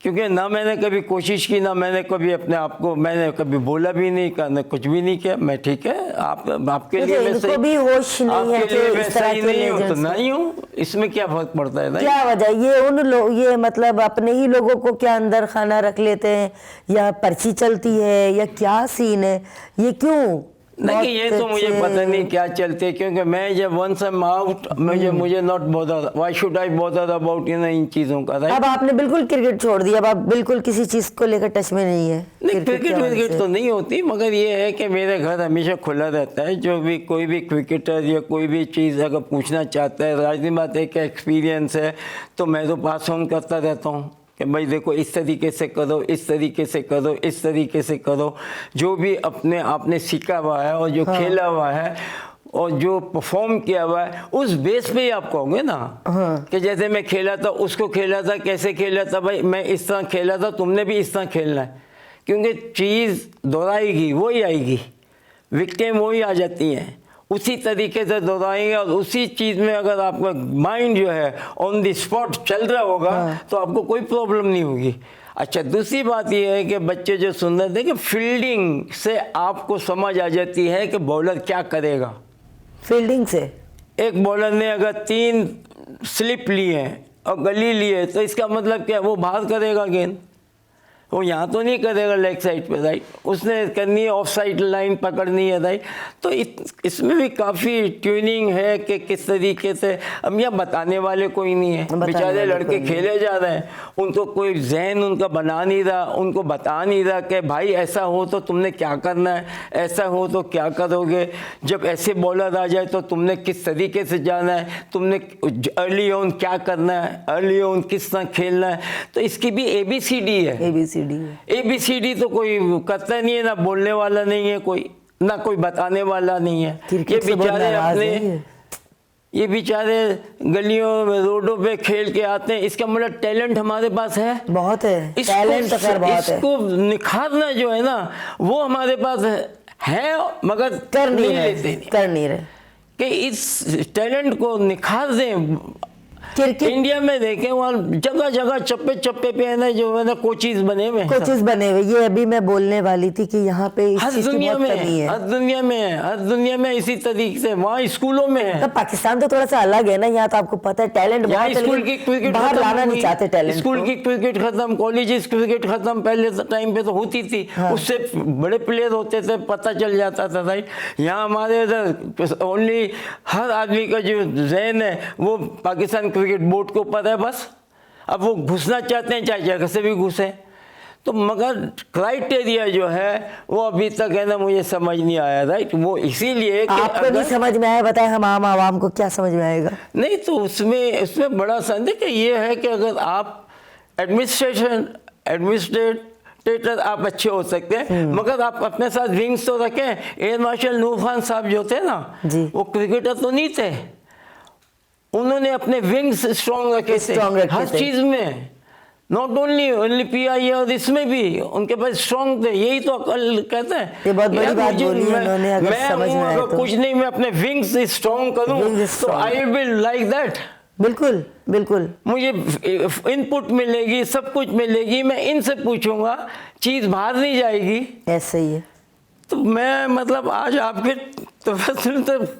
क्योंकि ना मैंने कभी कोशिश की, ना मैंने कभी अपने आप को, मैंने कभी बोला भी नहीं, करना कुछ भी नहीं किया। मैं ठीक है, आपके लिए वैसे भी होश नहीं है कि इस तरह के नहीं हो तो नहीं हो, इसमें क्या फर्क पड़ता है? क्या वजह ये उन लोग, ये मतलब अपने ही लोगों को क्या अंदर खाना रख लेते हैं, या पर्ची चलती है, या क्या सीन है, ये क्यों? नहीं, ये तो मुझे पता नहीं क्या चलते, क्योंकि मैं जब वंस आई एम आउट, मुझे not bother, why should I bother about in चीज़ों का। अब आपने बिल्कुल क्रिकेट छोड़ दिया, अब आप बिल्कुल किसी चीज़ को लेकर टच में नहीं है? नहीं, क्रिकेट तो नहीं होती, मगर ये है कि मेरे घर हमेशा खुला रहता है। जो भी कोई भी क्रिकेटर या कोई भी चीज़ अगर पूछना चाहता है, राजनी बात है कि एक्सपीरियंस है, तो मैं तो पास ऑन करता रहता हूँ कि भाई देखो इस तरीके से करो, इस तरीके से करो, इस तरीके से करो। जो भी आपने सीखा हुआ है और जो खेला हुआ है और जो परफॉर्म किया हुआ है, उस बेस पे ही आप कहोगे ना कि जैसे मैं खेला था, उसको खेला था, कैसे खेला था, भाई मैं इस तरह खेला था, तुमने भी इस तरह खेलना है। क्योंकि चीज़ दोहराएगी, वही आएगी, विकेटें वही आ जाती हैं, उसी तरीके से दोहराएंगे और उसी चीज़ में अगर आपका माइंड जो है ऑन द स्पॉट चल रहा होगा तो आपको कोई प्रॉब्लम नहीं होगी। अच्छा, दूसरी बात यह है कि बच्चे जो सुन रहे थे कि फील्डिंग से आपको समझ आ जाती है कि बॉलर क्या करेगा। फील्डिंग से एक बॉलर ने अगर 3 स्लिप लिए और गली लिए तो इसका मतलब क्या, वो बाहर करेगा गेंद, वो यहाँ तो नहीं करेगा लेग साइड पे, राइट, उसने करनी है ऑफ साइड लाइन पकड़नी है, राइट। तो इसमें भी काफ़ी ट्यूनिंग है कि किस तरीके से। अब यहाँ बताने वाले कोई नहीं है, बेचारे लड़के खेले जा रहे हैं, उनको कोई जहन उनका बना नहीं रहा, उनको बता नहीं रहा कि भाई ऐसा हो तो तुमने क्या करना है, ऐसा हो तो क्या करोगे, जब ऐसे बॉलर आ जाए तो तुमने किस तरीके से जाना है, तुमने अर्ली ऑन क्या करना है, अर्ली ऑन किस तरह खेलना है। तो इसकी भी ABCD है। ABCD तो कोई करता नहीं है, ना बोलने वाला नहीं है कोई, ना कोई बताने वाला नहीं है। ये बेचारे गलियों में रोडों पे खेल के आते हैं, इसका मतलब टैलेंट हमारे पास है, बहुत है, टैलेंट तो खैर बहुत है। इसको निखारना जो है ना वो हमारे पास है मगर कर नहीं रहे कि इस टैलेंट को निखार दें। क्रिकेट इंडिया में देखें वहाँ जगह जगह चप्पे चप्पे पे है ना जो है ना कोचेस बने हुए, ये अभी मैं बोलने वाली थी कि यहाँ पे हर दुनिया में इसी तरीके से वहाँ स्कूलों में है। तो पाकिस्तान तो थोड़ा सा अलग है ना, यहाँ तो आपको पता है टैलेंट बहुत है, स्कूल की क्रिकेट बाहर लाना नहीं चाहते टैलेंट। स्कूल की क्रिकेट खत्म, कॉलेज क्रिकेट खत्म, पहले टाइम पे तो होती थी, उससे बड़े प्लेयर होते थे, पता चल जाता था, राइट। यहाँ हमारे इधर ओनली हर आदमी का जो जहन है वो पाकिस्तान क्रिकेट बोर्ड के ऊपर है बस। अब वो घुसना चाहते हैं चाहे जगह से भी घुसे, तो मगर क्राइटेरिया जो है वो अभी तक है ना मुझे समझ नहीं आया, राइट। वो इसीलिए आपको नहीं समझ में आया, बताए हम आम आवाम को क्या समझ में आएगा। नहीं तो उसमें बड़ा संदेह ये है कि अगर आप एडमिनिस्ट्रेटर आप अच्छे हो सकते हैं मगर आप अपने साथ विंग्स तो रखें। एयर मार्शल नूर खान साहब जो थे ना वो क्रिकेटर तो नहीं थे, उन्होंने अपने विंग्स स्ट्रॉन्ग रखे थे हर चीज में, नॉट ओनली PIA और इसमें भी उनके पास स्ट्रॉन्ग थे। यही तो अकल कहते हैं। ये बहुत बड़ी बात बोली है उन्होंने, अगर समझ में आए तो। कुछ नहीं, मैं अपने विंग्स स्ट्रॉन्ग करूं तो आई विल लाइक दैट। बिल्कुल बिल्कुल, मुझे इनपुट मिलेगी, सब कुछ मिलेगी, मैं इनसे पूछूंगा, चीज बाहर नहीं जाएगी। ऐसे ही है। तो मैं मतलब आज आपके तो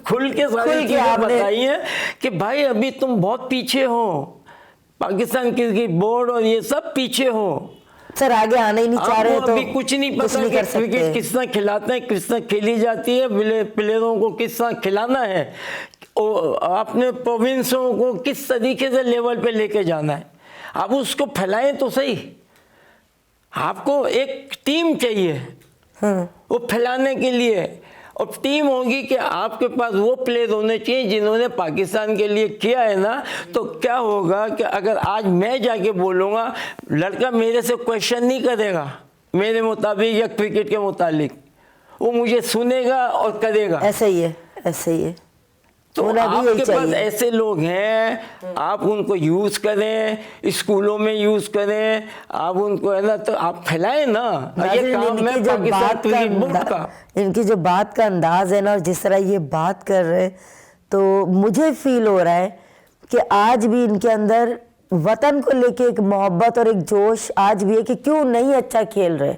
खुल के सारी चीजें बताई है कि भाई अभी तुम बहुत पीछे हो, पाकिस्तान क्रिकेट बोर्ड और ये सब पीछे हो सर, आगे आने ही नहीं चाह रहे तो अभी कुछ नहीं पता कि क्रिकेट किस तरह खिलाते हैं, किस तरह खेली जाती है, प्लेयरों को किस तरह खिलाना है, अपने प्रोविंसों को किस तरीके से लेवल पे लेके जाना है। आप उसको फैलाएं तो सही, आपको एक टीम चाहिए वो फैलाने के लिए, और टीम होगी कि आपके पास वो प्लेयर होने चाहिए जिन्होंने पाकिस्तान के लिए किया है ना। तो क्या होगा कि अगर आज मैं जाके बोलूँगा, लड़का मेरे से क्वेश्चन नहीं करेगा मेरे मुताबिक या क्रिकेट के मुताबिक, वो मुझे सुनेगा और करेगा। ऐसे ही है, ऐसे ही है। तो आपके पास ऐसे लोग हैं, आप उनको यूज करें, स्कूलों में यूज करें, आप उनको है ना तो आप फैलाएं ना। ये काम है पाकिस्तान क्रिकेट बोर्ड का। इनकी जो बात का अंदाज है ना और जिस तरह ये बात कर रहे हैं, तो मुझे फील हो रहा है कि आज भी इनके अंदर वतन को लेके एक मोहब्बत और एक जोश आज भी है कि क्यों नहीं अच्छा खेल रहे,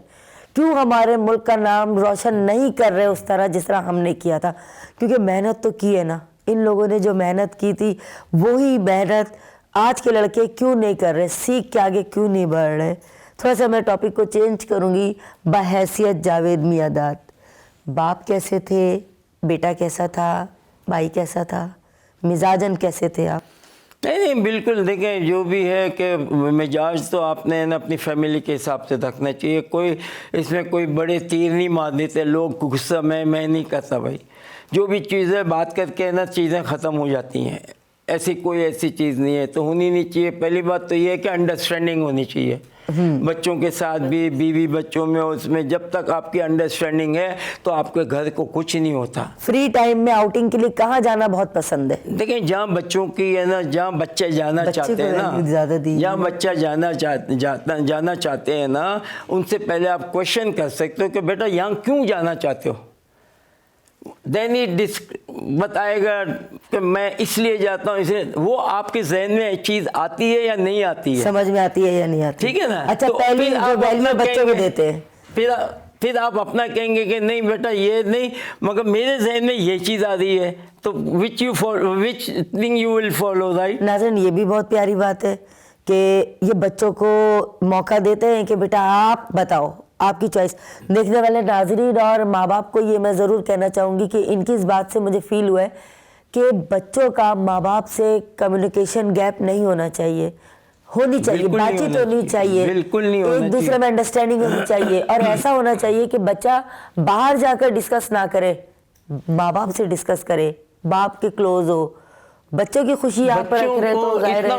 क्यों हमारे मुल्क का नाम रोशन नहीं कर रहे उस तरह जिस तरह हमने किया था। क्योंकि मेहनत तो की है ना, इन लोगों ने जो मेहनत की थी वही मेहनत आज के लड़के क्यों नहीं कर रहे, सीख के आगे क्यों नहीं बढ़ रहे। थोड़ा सा मैं टॉपिक को चेंज करूँगी। बहैसियत जावेद मियांदाद, बाप कैसे थे, बेटा कैसा था, भाई कैसा था, मिजाजन कैसे थे आप? नहीं बिल्कुल, देखें जो भी है कि मिजाज तो आपने ना अपनी फैमिली के हिसाब से रखना चाहिए। कोई इसमें कोई बड़े तीर नहीं मार देते लोग, गुस्सा मैं नहीं करता भाई। जो भी चीज़ें बात करके ना चीज़ें ख़त्म हो जाती हैं, ऐसी कोई ऐसी चीज़ नहीं है, तो होनी नहीं चाहिए। पहली बात तो ये है कि अंडरस्टैंडिंग होनी चाहिए बच्चों के साथ भी, बीवी बच्चों में, उसमें जब तक आपकी अंडरस्टैंडिंग है तो आपके घर को कुछ नहीं होता। फ्री टाइम में आउटिंग के लिए कहाँ जाना बहुत पसंद है? देखें जहाँ बच्चों की है ना, जहाँ बच्चे जाना चाहते हैं ना, जहाँ बच्चा जाना चाहते हैं ना, उनसे पहले आप क्वेश्चन कर सकते हो कि बेटा यहाँ क्यों जाना चाहते हो। देन बताएगा कि मैं इसलिए जाता हूँ, इसलिए वो आपके जहन में चीज आती है या नहीं आती है, समझ में आती है या नहीं आती? ठीक है ना। अच्छा, तो पहली फिर जो आप वैल्यू अपना बच्चों को कहेंगे, देते हैं, फिर आप अपना कहेंगे कि नहीं बेटा ये नहीं, मगर मेरे जहन में ये चीज आ रही है, तो which thing you will follow, right. नाज़रीन ये भी बहुत प्यारी बात है कि ये बच्चों को मौका देते हैं कि बेटा आप बताओ, आपकी चॉइस। देखने वाले नाज़रीन और माँ बाप को ये मैं ज़रूर कहना चाहूँगी कि इनकी इस बात से मुझे फील हुआ है कि बच्चों का माँ बाप से कम्युनिकेशन गैप नहीं होना चाहिए, होनी चाहिए, बिल्कुल नहीं बातचीत होना होनी चाहिए, बिल्कुल नहीं होना एक दूसरे चाहिए। में अंडरस्टैंडिंग होनी चाहिए, और ऐसा होना चाहिए कि बच्चा बाहर जाकर डिस्कस ना करे, माँ बाप से डिस्कस करे, बाप के क्लोज हो, बच्चों की खुशी आप पर रख रहे हैं तो जाहिर है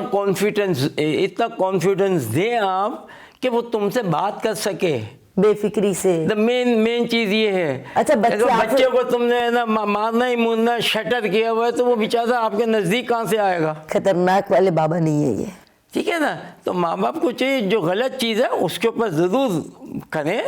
इतना कॉन्फिडेंस दें आप कि वो तुमसे बात कर सके बेफिक्री से। द मेन चीज ये है। अच्छा, अगर बच्चे को तुमने है ना मारना ही मुरना शटर किया हुआ है तो वो बेचारा आपके नजदीक कहाँ से आएगा? खतरनाक वाले बाबा नहीं है ये, ठीक है ना। तो माँ बाप को चाहिए जो गलत चीज़ है उसके ऊपर ज़रूर करें,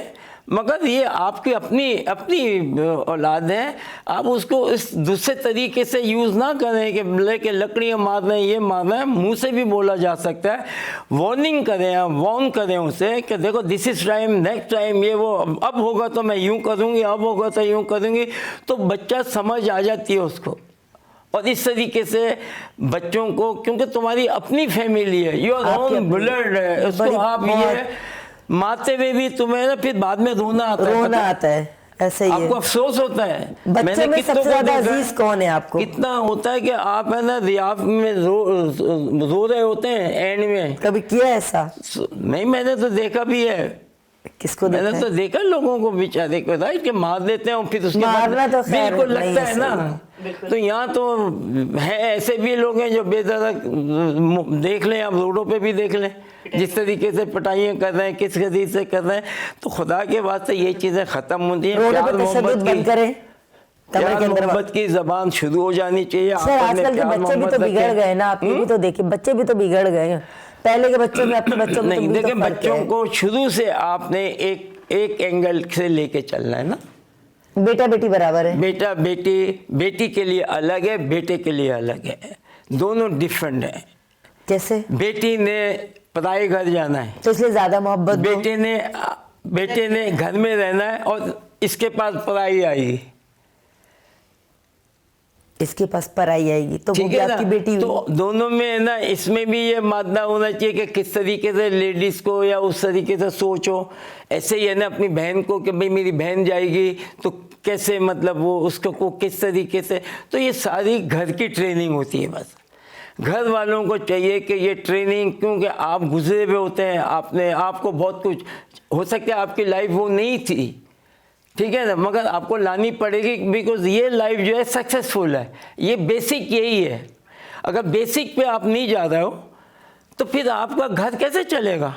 मगर ये आपकी अपनी औलाद है, आप उसको इस दूसरे तरीके से यूज़ ना करें कि लेके लकड़ियाँ मारना है, ये मारना है। मुंह से भी बोला जा सकता है, वार्निंग करें, आप वार्न करें उसे कि देखो this is time, next time ये वो, अब होगा तो मैं यूँ करूँगी, अब होगा तो यूँ करूँगी, तो बच्चा समझ आ जाती है उसको। और इस तरीके से बच्चों को, क्योंकि तुम्हारी अपनी फैमिली है, योर ओन ब्लड है, उसको आप ये मारते हुए भी तुम्हें ना फिर बाद में रोना आता है, ऐसे ही आपको है। अफसोस होता है। बच्चों में सबसे ज्यादा अजीज कौन है आपको? कितना होता है कि आप है ना रियाफ में रो रहे होते हैं एंड में, कभी किया ऐसा? नहीं, मैंने तो देखा भी है। किसको मैंने देखा तो देखा लोगों को बेचारे को, राइट, कि मार देते हैं और फिर उसके बाद मारना तो खैर बिल्कुल नहीं लगता है है, ना। तो यहाँ तो है, ऐसे भी लोग हैं जो बेदर्द, देख लें आप, रोडों पे भी देख लें जिस तरीके से पिटाइयाँ कर रहे हैं, किस गति से कर रहे हैं। तो खुदा के वास्ते ये चीज़ें ख़त्म होती हैं। रोडों पे तशद्दुद बंद करें, कमरे के अंदर मोहब्बत की ज़बान शुरू हो जानी चाहिए। सर आजकल के बच्चे भी तो बिगड़ गए ना, आप ये भी तो देखिए, बच्चे भी तो बिगड़ गए हैं। पहले के बच्चों में अपने बच्चों में नहीं, तो देखिए फर्क है। बच्चों को शुरू से आपने एक एंगल से लेके चलना है ना। बेटा बेटी बराबर है, बेटा बेटी के लिए अलग है, बेटे के लिए अलग है, दोनों डिफरेंट है। कैसे? बेटी ने पराए घर जाना है तो इसलिए ज्यादा मोहब्बत दो। बेटे ने घर में रहना है और इसके पास पराई आएगी, इसके पास पराई आएगी, तो वो भी आपकी बेटी हुई। तो दोनों में है ना, इसमें भी ये मानना होना चाहिए कि किस तरीके से लेडीज़ को या उस तरीके से सोचो। ऐसे ही है ना अपनी बहन को कि भाई मेरी बहन जाएगी तो कैसे, मतलब वो उसको को किस तरीके से। तो ये सारी घर की ट्रेनिंग होती है। बस घर वालों को चाहिए कि ये ट्रेनिंग, क्योंकि आप गुजरे हुए होते हैं, आपको बहुत कुछ हो सकता है, आपकी लाइफ वो नहीं थी, ठीक है ना, मगर आपको लानी पड़ेगी, बिकॉज ये लाइफ जो है सक्सेसफुल है। ये बेसिक यही है। अगर बेसिक पे आप नहीं जा रहे हो तो फिर आपका घर कैसे चलेगा?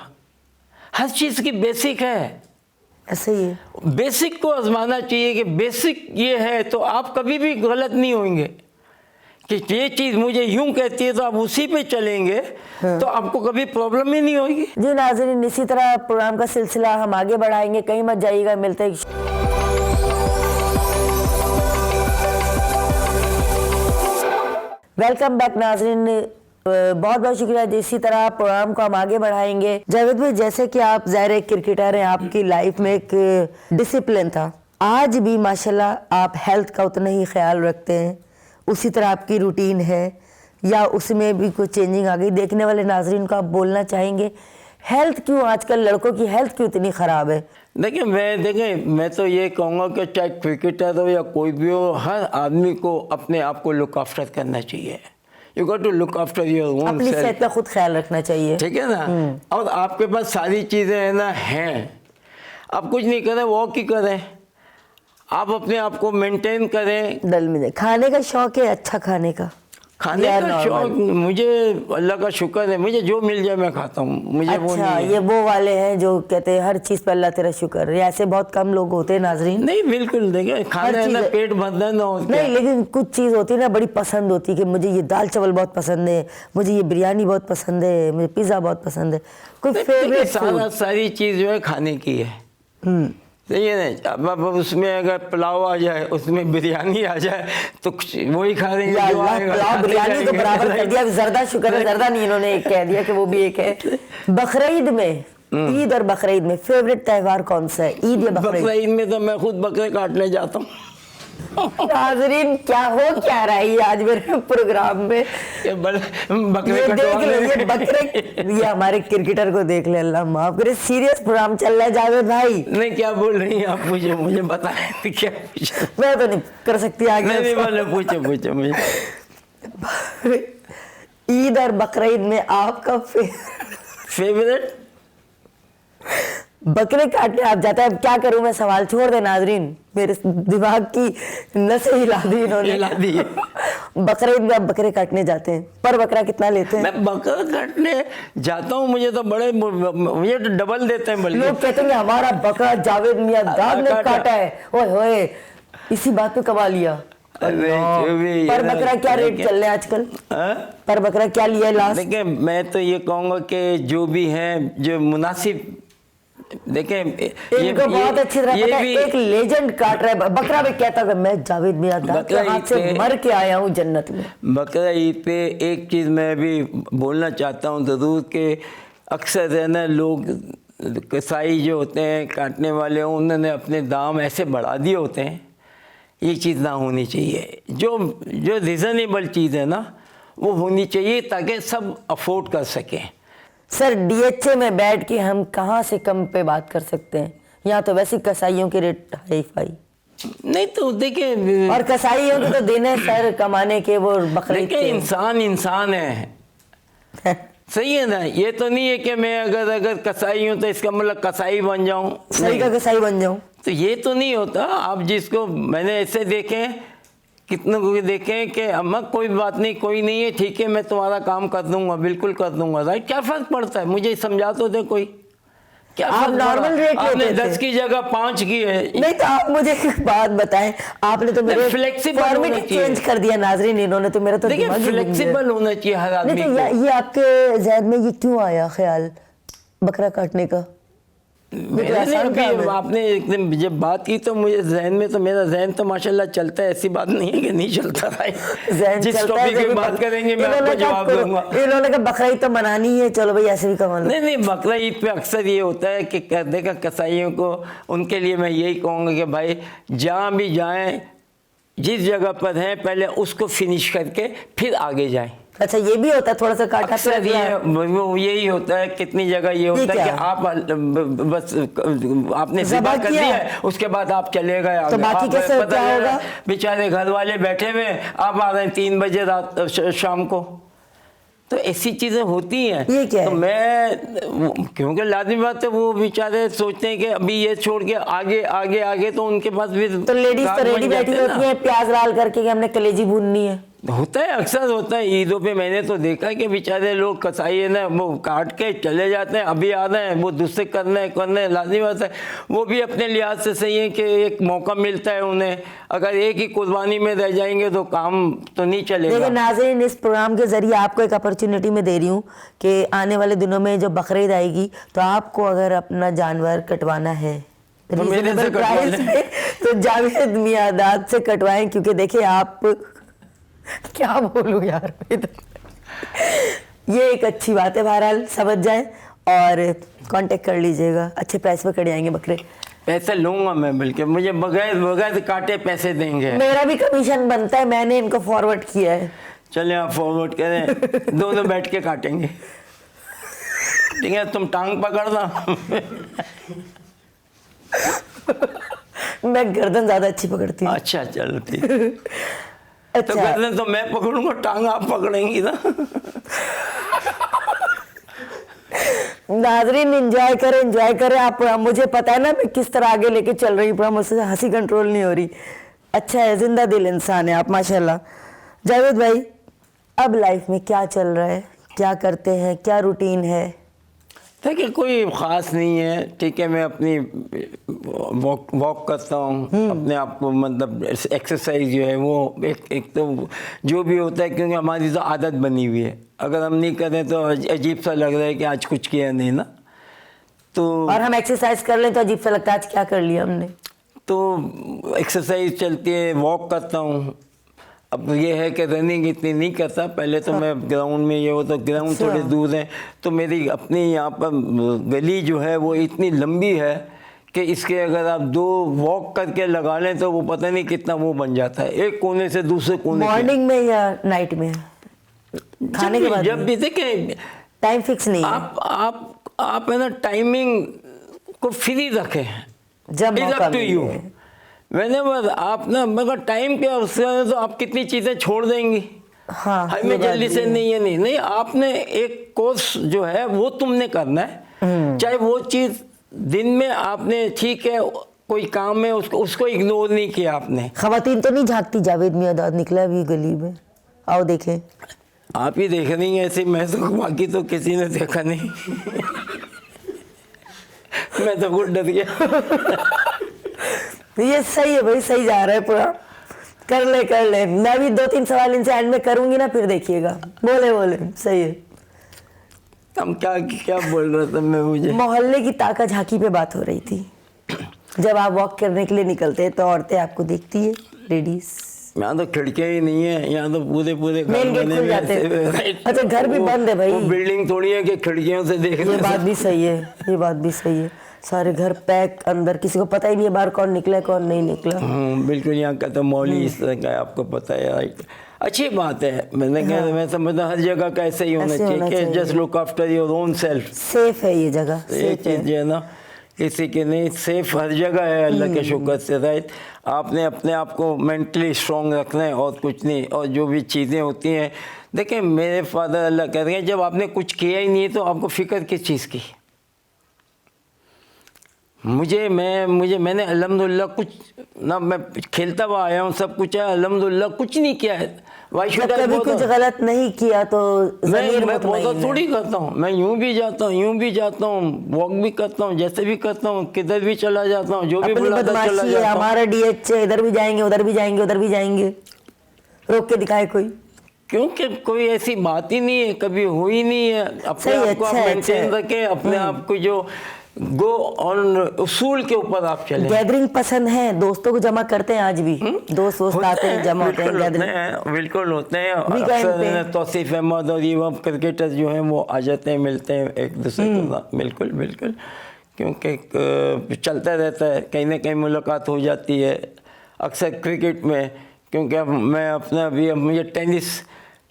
हर चीज़ की बेसिक है, ऐसे ही है। बेसिक को आजमाना चाहिए कि बेसिक ये है तो आप कभी भी गलत नहीं होंगे कि ये चीज़ मुझे यूं कहती है तो आप उसी पे चलेंगे। तो आपको कभी प्रॉब्लम ही नहीं होगी। जी नाज़रीन, इसी तरह प्रोग्राम का सिलसिला हम आगे बढ़ाएंगे, कहीं मत जाइएगा। मिलते हैं। वेलकम बैक नाज़रीन, बहुत बहुत शुक्रिया। इसी तरह प्रोग्राम को हम आगे बढ़ाएंगे। जावेद भाई, जैसे कि आप ज़ाहिर एक क्रिकेटर हैं, आपकी लाइफ में एक डिसिप्लिन था, आज भी माशाल्लाह आप हेल्थ का उतना ही ख्याल रखते हैं, उसी तरह आपकी रूटीन है या उसमें भी कुछ चेंजिंग आ गई? देखने वाले नाज़रीन को आप बोलना चाहेंगे हेल्थ क्यों, आजकल लड़कों की हेल्थ क्यों इतनी ख़राब है? देखिए मैं तो ये कहूँगा कि चाहे क्रिकेटर हो या कोई भी हो, हर आदमी को अपने आप को लुक आफ्टर करना चाहिए। You got to look after your own अपनी सेहत का खुद ख्याल रखना चाहिए, ठीक है ना। और आपके पास सारी चीज़ें है ना हैं, आप कुछ नहीं करें, वॉक ही करें, आप अपने आप को मेंटेन करें। डल में खाने का शौक है, अच्छा खाने का का शौक मुझे अल्लाह का शुक्र है, मुझे जो मिल जाए मैं खाता हूँ, मुझे अच्छा, वो नहीं है। ये वो वाले हैं जो कहते हैं हर चीज़ पर अल्लाह तेरा शुक्र है, ऐसे बहुत कम लोग होते हैं नाजरीन। नहीं बिल्कुल, देखिए खाना है ना, पेट भरना ना हो नहीं, लेकिन कुछ चीज़ होती है ना बड़ी पसंद होती है कि मुझे ये दाल चावल बहुत पसंद है, मुझे ये बिरयानी बहुत पसंद है, मुझे पिज़्ज़ा बहुत पसंद है, कोई फेवरेट सारी चीज़ जो है खाने की है। सही है ना। अब उसमें अगर पुलाव आ जाए, उसमें बिरयानी आ जाए तो वही खा लेंगे या जो अल्लाह, आएगा, पुलाव खाते बिरयानी तो जाएंगे। बराबर कर दिया। जर्दा, शुक्र है जर्दा नहीं इन्होंने एक कह दिया कि वो भी एक है। बकरीद में, ईद और बकरीद में फेवरेट त्योहार कौन सा है, ईद या बकरीद? बकरीद में तो मैं खुद बकरे काटने जाता हूँ। नाजरीन क्या हो क्या रहा है ये आज मेरे प्रोग्राम में, ये बकरे ये देख कटवाने लो, ये बकरे, ये हमारे क्रिकेटर को देख ले, अल्लाह माफ करे। सीरियस प्रोग्राम चल रहा है जावेद भाई। नहीं, क्या बोल रही हैं आप? मुझे बताएं क्या पूछा? मैं तो नहीं कर सकती आगे। नहीं बोले, पूछो मुझे। ईद और बकरीद में आपका फेवरेट? बकरे काटने आप जाते हैं। अब क्या करूं मैं, सवाल छोड़ दे नाजरीन, मेरे दिमाग की नसें हिला दी इन्होंने। हिला दी। बकरीद में आप बकरे काटने जाते हैं, पर बकरा कितना लेते हैं? मैं बकरा काटने जाता हूँ, मुझे तो डबल देते हैं। बल्कि लोग कहते हैं हमारा बकरा जावेद मियां दाद ने काटा है, ओए होए, इसी बात पे कमा लिया। पर बकरा क्या रेट चल रहा है आजकल? पर बकरा क्या लिया है लास्ट? देखिए, मैं तो ये कहूँगा कि जो भी है, जो मुनासिब, देखें इनको बहुत अच्छी तरह पता है, एक लेजेंड काट रहा है बकरा भी कहता है मैं जावेद मियां दाद के हाथ से मर के आया हूँ जन्नत में। बकरा ईद पे एक चीज़ मैं भी बोलना चाहता हूँ ज़रूर, कि अक्सर है ना लोग कसाई जो होते हैं, काटने वाले, उन्होंने अपने दाम ऐसे बढ़ा दिए होते हैं। ये चीज़ ना होनी चाहिए। जो रिजनेबल चीज़ है ना वो होनी चाहिए, ताकि सब अफोर्ड कर सकें। सर डीएचए में बैठ के हम कहाँ से कम पे बात कर सकते हैं? यहाँ तो वैसे कसाईयों के रेट हाई फाई। नहीं तो देखिए, और कसाईयों के तो दिन है सर कमाने के, वो बकरीद देखिए के। इंसान है, सही है ना। ये तो नहीं है कि मैं अगर कसाई हूँ तो इसका मतलब कसाई बन जाऊँ, सही का कसाई बन जाऊँ, तो ये तो नहीं होता। आप जिसको, मैंने ऐसे देखे, कितने को देखे कि अम्मा कोई बात नहीं, कोई नहीं है, ठीक है, मैं तुम्हारा काम कर दूंगा, बिल्कुल कर दूंगा, राइट। क्या फर्क पड़ता है? मुझे समझा तो दे कोई। क्या आप नॉर्मल रेट आपने लेते थे? 10 की जगह 5 की है। नहीं तो आप मुझे एक बात बताएं, आपने तो मेरे फ्लेक्सिबल फॉर्मेट चेंज कर दिया नाजरीन, इन्होंने तो मेरा तो देखिए, दिमाग ही घूम गया। फ्लेक्सिबल होना चाहिए हर आदमी नहीं तो को। ये आपके जहन में ये क्यों आया ख्याल बकरा काटने का? मैंने अभी आपने एकदम जब बात की तो मुझे जहन में, तो मेरा जहन तो माशाल्लाह चलता है, ऐसी बात नहीं है कि नहीं चलता है। जिस टॉपिक की बात करेंगे मैं आपको जवाब दूंगा। इन्होंने कहा बकरा ईद तो मनानी है, चलो भाई ऐसे भी कमा लो। नहीं, बकरा ईद पे अक्सर ये होता है कि देखा कसाईयों को, उनके लिए मैं यही कहूँगा कि भाई जहाँ भी जाएं, जिस जगह पर हैं, पहले उसको फिनिश करके फिर आगे जाएं। अच्छा ये भी होता है, थोड़ा सा काटा अक्सर वो यही होता है। कितनी जगह ये होता है कि आप बस आपने ज़िबा कर दिया है, उसके बाद आप चले गए, तो बाकी कैसे क्या होगा? बेचारे घर वाले बैठे हुए, आप आ रहे हैं 3 बजे रात शाम को। तो ऐसी चीज़ें होती हैं। ये क्या तो है? मैं, क्योंकि लाजमी बात है, वो बेचारे सोचते हैं कि अभी ये छोड़ के आगे आगे आगे, तो उनके पास भी तो लेडीज तो रेडी बैठी होती है प्याज लाल करके कि हमने कलेजी भूननी है। होता है, अक्सर होता है ईदों पे। मैंने तो देखा है कि बेचारे लोग कसाई है ना, वो काट के चले जाते हैं, अभी आ रहे हैं, वो दूसरे करने लाजमी बात है। वो भी अपने लिहाज से सही है कि एक मौका मिलता है उन्हें। अगर एक ही कुर्बानी में रह जाएंगे तो काम तो नहीं चलेगा। लेकिन नाज़रीन, इस प्रोग्राम के जरिए आपको एक अपॉर्चुनिटी में दे रही हूँ कि आने वाले दिनों में जब बकरीद आएगी तो आपको अगर अपना जानवर कटवाना है तो मेरे से प्राइस में, तो जावेद मियां दाद से कटवाएं। क्योंकि देखिए आप क्या बोलूं यार, ये एक अच्छी बात है, बहरहाल समझ जाएं और कांटेक्ट कर लीजिएगा। अच्छे प्राइस पे कट जाएंगे बकरे। पैसे लूंगा मैं, बल्कि मुझे बगैर काटे पैसे देंगे। मेरा भी कमीशन बनता है, मैंने इनको फॉरवर्ड किया है। चले आप फॉरवर्ड करें, दोनों बैठ के काटेंगे, ठीक है? तुम टांग पकड़ना। मैं गर्दन ज्यादा अच्छी पकड़ती हूँ। अच्छा चलो ठीक। अच्छा। तो गर्दन तो मैं पकड़ूंगा, टांग आप पकड़ेंगी ना। नाजरीन एंजॉय करें आप। मुझे पता है ना मैं किस तरह आगे लेके चल रही हूँ, मुझसे हंसी कंट्रोल नहीं हो रही। अच्छा है, जिंदा दिल इंसान है आप माशाल्लाह। जावेद भाई, अब लाइफ में क्या चल रहा है, क्या करते हैं, क्या रूटीन है? देखिए कोई ख़ास नहीं है, ठीक है। मैं अपनी वॉक करता हूँ, अपने आप को मतलब एक्सरसाइज जो है वो एक तो जो भी होता है, क्योंकि हमारी तो आदत बनी हुई है। अगर हम नहीं करें तो अजीब सा लग रहा है कि आज कुछ किया नहीं ना। तो और हम एक्सरसाइज कर लें तो अजीब सा लगता है आज क्या कर लिया हमने। तो एक्सरसाइज चलती है, वॉक करता हूँ। अब ये है कि रनिंग इतनी नहीं करता, पहले तो मैं ग्राउंड में ये हो तो ग्राउंड अच्छा। थोड़े दूर है, तो मेरी अपनी यहाँ पर गली जो है वो इतनी लंबी है कि इसके अगर आप 2 वॉक करके लगा लें तो वो पता नहीं कितना वो बन जाता है, एक कोने से दूसरे कोने पे। मॉर्निंग में या नाइट में? खाने के बाद? जब भी देखें, टाइम फिक्स नहीं है, आप है ना टाइमिंग को फ्री रखें, जब मौका टू यू मिले। व्हेनेवर आप ना, मगर टाइम के अवसर तो आप कितनी चीज़ें छोड़ देंगी। हाँ, हमें ये बात जल्दी भी से है। नहीं है, नहीं आपने एक कोर्स जो है वो तुमने करना है, चाहे वो चीज़ दिन में आपने, ठीक है कोई काम है उसको इग्नोर नहीं किया आपने। खवातीन तो नहीं झांकती, जावेद मियादाद निकला अभी गली में, आओ देखें। आप ही देख रही हैं ऐसे, मैं तो बाकी तो किसी ने देखा नहीं। मैं तो खुद डर गया। ये सही है भाई, सही जा रहा है पूरा। कर ले मैं भी 2-3 सवाल इनसे एंड में करूंगी ना, फिर देखिएगा। बोले सही है। हम क्या बोल रहा था मैं, मुझे मोहल्ले की ताका झांकी पे बात हो रही थी। जब आप वॉक करने के लिए निकलते हैं तो औरतें आपको देखती है, लेडीज। यहाँ तो खिड़कियाँ ही नहीं है, यहाँ तो पूरे घर मेन गेट बने खुल हुए जाते हैं। ऐसे, राइट। अच्छा, घर भी बंद है भाई। वो बिल्डिंग थोड़ी है कि खिड़कियों से देख ये बात भी सही है, ये बात भी सही है। सारे घर पैक, अंदर किसी को पता ही नहीं है बाहर कौन निकला कौन नहीं निकला। बिल्कुल, यहाँ का तो माहौल ही इस तरह का है, आपको पता है, राइट। अच्छी बात है, मैंने कहा मैं समझता हर जगह का ऐसा ही होना ऐसे होना चाहिए कि चाहिए। Just look after your own self. Safe है ये जगह, ये सेफ है। चीज़ जो है ना, किसी के नहीं, सेफ हर जगह है अल्लाह के शुक्र से, राइट। आपने अपने आप को मेंटली स्ट्रॉन्ग रखना है और कुछ नहीं। और जो भी चीज़ें होती हैं, देखें मेरे फादर अल्लाह कहते हैं, जब आपने कुछ किया ही नहीं है तो आपको फ़िक्र किस चीज़ की। मैंने अल्हम्दुलिल्लाह कुछ ना, मैं खेलता हुआ आया हूँ, सब कुछ है, अल्हम्दुलिल्लाह कुछ नहीं किया है। वाई शुड आई कभी कुछ गलत नहीं किया तो ज़मीर मैं मुतमईन बहुत है। थोड़ी करता हूँ, मैं यूं भी जाता हूँ, वॉक भी करता हूँ, जैसे भी करता हूँ, किधर भी चला जाता हूँ, जो भी अपनी बुलाता चला बदमाशी है, जाता हूँ। हमारा डीएच है, इधर भी जाएंगे उधर भी जाएंगे उधर भी जाएंगे, रोक के दिखाए कोई। क्योंकि कोई ऐसी बात ही नहीं है, कभी हुई नहीं है। अपने सही, आप को आप अच्छा है, मेंटेन अच्छा है। रखें, अपने आप को जो गो ऑन उसूल के ऊपर आप चलें। गैदरिंग पसंद है, दोस्तों को जमा करते हैं आज भी, दोस्त आते हैं, जमा होते हैं गैदरिंग। बिल्कुल होते हैं। वीकेंड पे। अक्सर तौसीफ अहमद और ये वह क्रिकेटर्स जो हैं वो आ जाते हैं, मिलते हैं एक दूसरे के साथ। बिल्कुल बिल्कुल, क्योंकि चलता रहता है, कहीं ना कहीं मुलाकात हो जाती है अक्सर क्रिकेट में। क्योंकि अब मैं अपना भी, अब मुझे टेनिस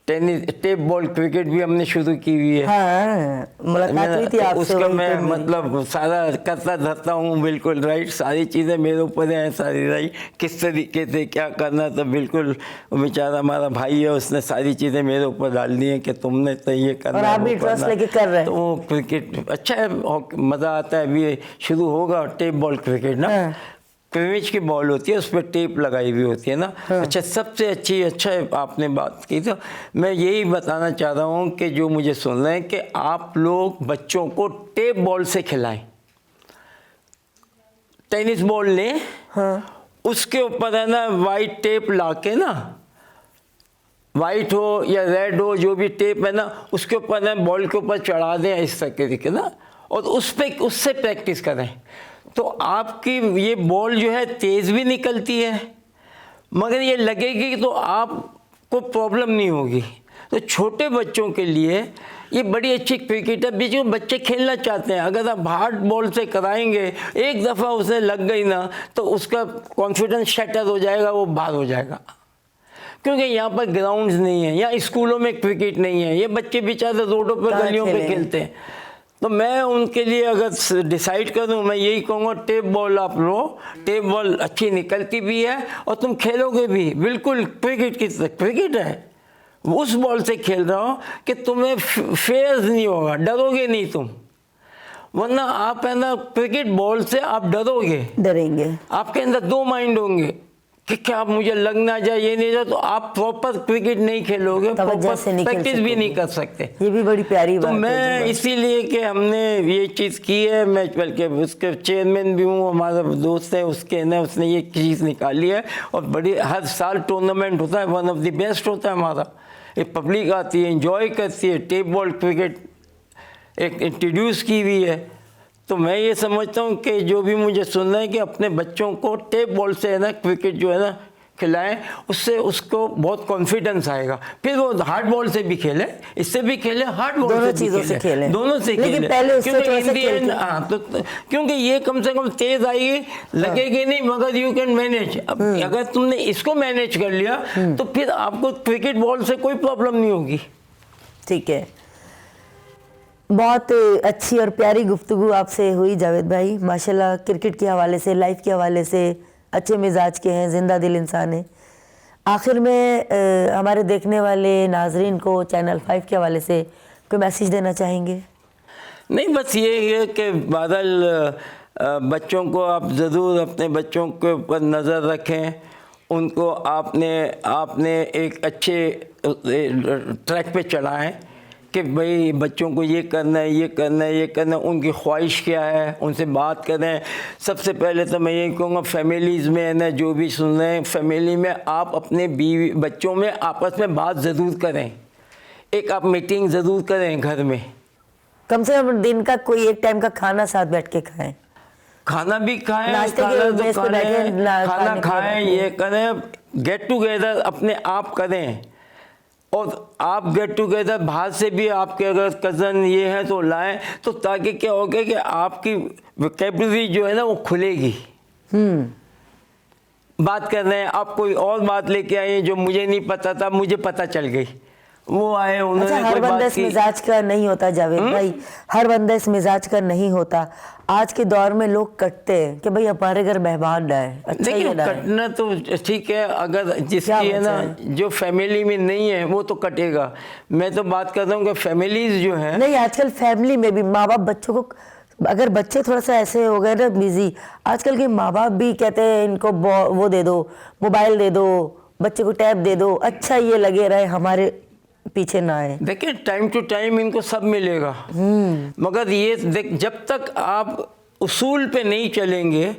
टेप बॉल क्रिकेट भी हमने शुरू की हुई है। हाँ, मुलाकात हुई थी आपसे। उसका वहीं मैं पे मतलब सारा करता धरता हूँ, बिल्कुल राइट। सारी चीज़ें मेरे ऊपर हैं, सारी राइट, किस तरीके से क्या करना। तो बिल्कुल बेचारा हमारा भाई है, उसने सारी चीज़ें मेरे ऊपर डाल दी हैं कि तुमने तो ये करना, और आप भी वो ट्रस्ट करना। लेके कर रहे हैं। तो वो क्रिकेट अच्छा है, मज़ा आता है। अभी शुरू होगा टेप बॉल क्रिकेट ना, हाँ। क्रिमिच की बॉल होती है, उस पर टेप लगाई हुई होती है ना। अच्छा, सबसे अच्छा है आपने बात की। तो मैं यही बताना चाह रहा हूँ कि जो मुझे सुन रहे हैं कि आप लोग बच्चों को टेप बॉल से खिलाएं। टेनिस बॉल लें, हाँ, उसके ऊपर है ना वाइट टेप लाके ना, वाइट हो या रेड हो, जो भी टेप है ना, उसके ऊपर ना बॉल के ऊपर चढ़ा दें इस तरीके ना, और उससे प्रैक्टिस करें। तो आपकी ये बॉल जो है तेज़ भी निकलती है, मगर ये लगेगी तो आपको प्रॉब्लम नहीं होगी। तो छोटे बच्चों के लिए ये बड़ी अच्छी क्रिकेट है। बीच में बच्चे खेलना चाहते हैं, अगर आप हार्ड बॉल से कराएंगे, एक दफ़ा उसे लग गई ना तो उसका कॉन्फिडेंस शटर हो जाएगा, वो बाहर हो जाएगा। क्योंकि यहाँ पर ग्राउंड्स नहीं है, यहाँ स्कूलों में क्रिकेट नहीं है, ये बच्चे बेचारे रोडों पर गलियों पे खेलते हैं। तो मैं उनके लिए अगर डिसाइड करूँ, मैं यही कहूँगा टेप बॉल आप लो। टेप बॉल अच्छी निकलती भी है और तुम खेलोगे भी बिल्कुल क्रिकेट की तरह। क्रिकेट है, उस बॉल से खेल रहा हो कि तुम्हें फेयर नहीं होगा, डरोगे नहीं तुम। वरना आप है ना क्रिकेट बॉल से आप डरेंगे। आपके अंदर 2 माइंड होंगे कि क्या मुझे लग ना जाए, ये नहीं जाए, तो आप प्रॉपर क्रिकेट नहीं खेलोगे, प्रॉपर प्रैक्टिस भी नहीं कर सकते। ये भी बड़ी प्यारी बात है। तो मैं इसीलिए कि हमने ये चीज़ की है, मैं बल्कि उसके चेयरमैन भी हूँ, हमारा दोस्त है उसके ना, उसने ये चीज़ निकाली है। और बड़ी हर साल टूर्नामेंट होता है, वन ऑफ द बेस्ट होता है हमारा। ये पब्लिक आती है, एंजॉय करती है। टेप बॉल क्रिकेट एक इंट्रोड्यूस की हुई है, तो मैं ये समझता हूँ कि जो भी मुझे सुनना है कि अपने बच्चों को टेप बॉल से है ना क्रिकेट जो है ना खिलाएं, उससे उसको बहुत कॉन्फिडेंस आएगा। फिर वो हार्ड बॉल से भी खेले, इससे भी खेले, हार्ड बॉल दोनों से भी चीजों से खेले, दोनों से लेकिन खेले। पहले उससे क्योंकि थोड़ा सा in the end, हाँ, तो क्योंकि ये कम से कम तेज आएगी, लगेगी नहीं, मगर यू कैन मैनेज। अगर तुमने इसको मैनेज कर लिया तो फिर आपको क्रिकेट बॉल से कोई प्रॉब्लम नहीं होगी। ठीक है, बहुत अच्छी और प्यारी गुफ्तगू आपसे हुई जावेद भाई, माशाल्लाह। क्रिकेट के हवाले से, लाइफ के हवाले से अच्छे मिजाज के हैं, जिंदा दिल इंसान है। आखिर में हमारे देखने वाले नाजरीन को चैनल 5 के हवाले से कोई मैसेज देना चाहेंगे? नहीं, बस ये है कि बादल बच्चों को आप ज़रूर अपने बच्चों के ऊपर नज़र रखें, उनको आपने एक अच्छे ट्रैक पे चलाएं कि भाई बच्चों को ये करना है, ये करना है, ये करना है, उनकी ख्वाहिश क्या है, उनसे बात करें। सबसे पहले तो मैं यही कहूँगा, फैमिलीज़ में है ना, जो भी सुन रहे हैं, फैमिली में आप अपने बीवी बच्चों में आपस में बात ज़रूर करें, एक आप मीटिंग ज़रूर करें घर में। कम से कम दिन का कोई एक टाइम का खाना साथ बैठ के खाएं, खाना भी खाएं, नाश्ते के बेस पे बैठे खाना खाएं, ये करें, गेट टुगेदर अपने आप करें। और आप गेट टुगेदर बाहर से भी आपके अगर कज़न ये हैं तो लाएं, तो ताकि क्या होगा कि आपकी वोकैबुलरी जो है ना वो खुलेगी। बात कर रहे हैं, आप कोई और बात लेके आए जो मुझे नहीं पता था, मुझे पता चल गई, वो आए उन्होंने अच्छा, हर बंदा इस मिजाज का नहीं होता जावेद भाई, हर बंदा इस मिजाज का नहीं होता। आज के दौर में लोग कटते हैं कि भाई हमारे घर मेहमान आए, अच्छा देखिए ये ना कटना तो ठीक है, अगर जिसकी है ना जो फैमिली में नहीं है वो तो कटेगा। मैं तो बात कर रहा हूँ कि फैमिलीज जो है नहीं, आजकल फैमिली में भी माँ बाप बच्चों को, अगर बच्चे थोड़ा सा ऐसे हो गए ना बिजी, आजकल के माँ बाप भी कहते हैं इनको वो दे दो, मोबाइल दे दो, बच्चे को टैब दे दो, अच्छा ये लगे रहे, हमारे पीछे ना आए। देखिए टाइम टू टाइम इनको सब मिलेगा, मगर ये देख, जब तक आप उसूल पे नहीं चलेंगे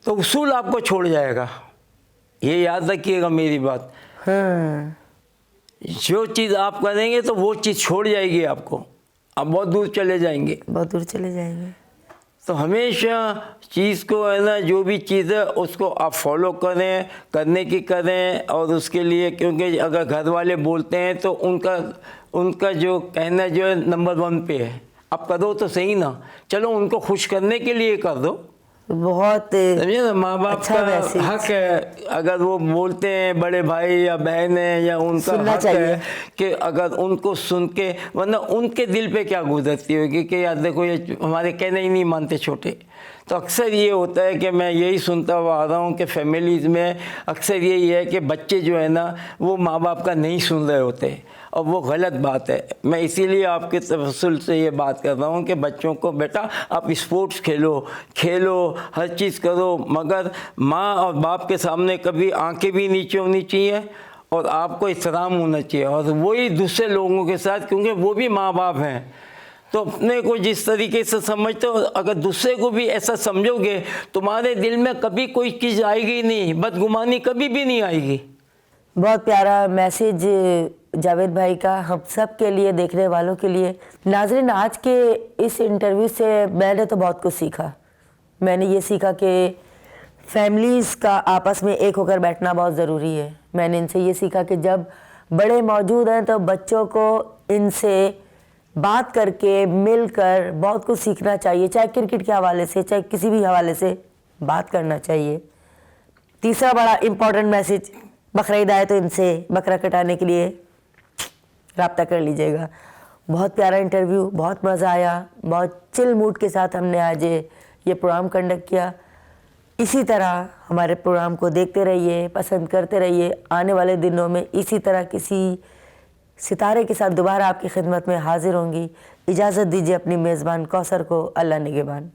तो उसूल आपको छोड़ जाएगा, ये याद रखिएगा मेरी बात। जो चीज़ आप करेंगे तो वो चीज़ छोड़ जाएगी आपको, आप बहुत दूर चले जाएंगे, बहुत दूर चले जाएंगे। तो हमेशा चीज़ को है ना, जो भी चीज़ है उसको आप फॉलो करें, करने की करें। और उसके लिए, क्योंकि अगर घर वाले बोलते हैं तो उनका जो कहना जो है नंबर 1 पे है, आप करो तो सही ना, चलो उनको खुश करने के लिए कर दो, बहुत समझे ना। माँ बाप अच्छा का हक है, अगर वो बोलते हैं बड़े भाई या बहन है या उनका हक है कि अगर उनको सुन के, वरना उनके दिल पे क्या गुजरती होगी कि यार देखो ये हमारे कहने ही नहीं मानते छोटे। तो अक्सर ये होता है कि मैं यही सुनता हुआ आ रहा हूँ कि फैमिलीज़ में अक्सर यही है कि बच्चे जो है ना वो माँ बाप का नहीं सुन रहे होते, और वो गलत बात है। मैं इसीलिए आपके तवस्सुल से ये बात कर रहा हूँ कि बच्चों को बेटा आप स्पोर्ट्स खेलो, हर चीज़ करो, मगर माँ और बाप के सामने कभी आंखें भी नीचे होनी चाहिए और आपको एहतराम होना चाहिए, और वही दूसरे लोगों के साथ, क्योंकि वो भी माँ बाप हैं। तो अपने को जिस तरीके से समझते हो, अगर दूसरे को भी ऐसा समझोगे, तुम्हारे दिल में कभी कोई चीज़ आएगी नहीं, बदगुमानी कभी भी नहीं आएगी। बहुत प्यारा मैसेज जावेद भाई का हम सब के लिए, देखने वालों के लिए। नाज़रीन, आज के इस इंटरव्यू से मैंने तो बहुत कुछ सीखा। मैंने ये सीखा कि फैमिलीज़ का आपस में एक होकर बैठना बहुत ज़रूरी है। मैंने इनसे ये सीखा कि जब बड़े मौजूद हैं तो बच्चों को इनसे बात करके, मिलकर बहुत कुछ सीखना चाहिए, चाहे क्रिकेट के हवाले से, चाहे किसी भी हवाले से बात करना चाहिए। तीसरा बड़ा इम्पोर्टेंट मैसेज, बकरीद आए तो इनसे बकरा कटाने के लिए राब्ता कर लीजिएगा। बहुत प्यारा इंटरव्यू, बहुत मज़ा आया, बहुत चिल मूड के साथ हमने आज ये प्रोग्राम कंडक्ट किया। इसी तरह हमारे प्रोग्राम को देखते रहिए, पसंद करते रहिए। आने वाले दिनों में इसी तरह किसी सितारे के साथ दोबारा आपकी खिदमत में हाजिर होंगी। इजाज़त दीजिए अपनी मेज़बान कौसर को। अल्लाह निगहबान।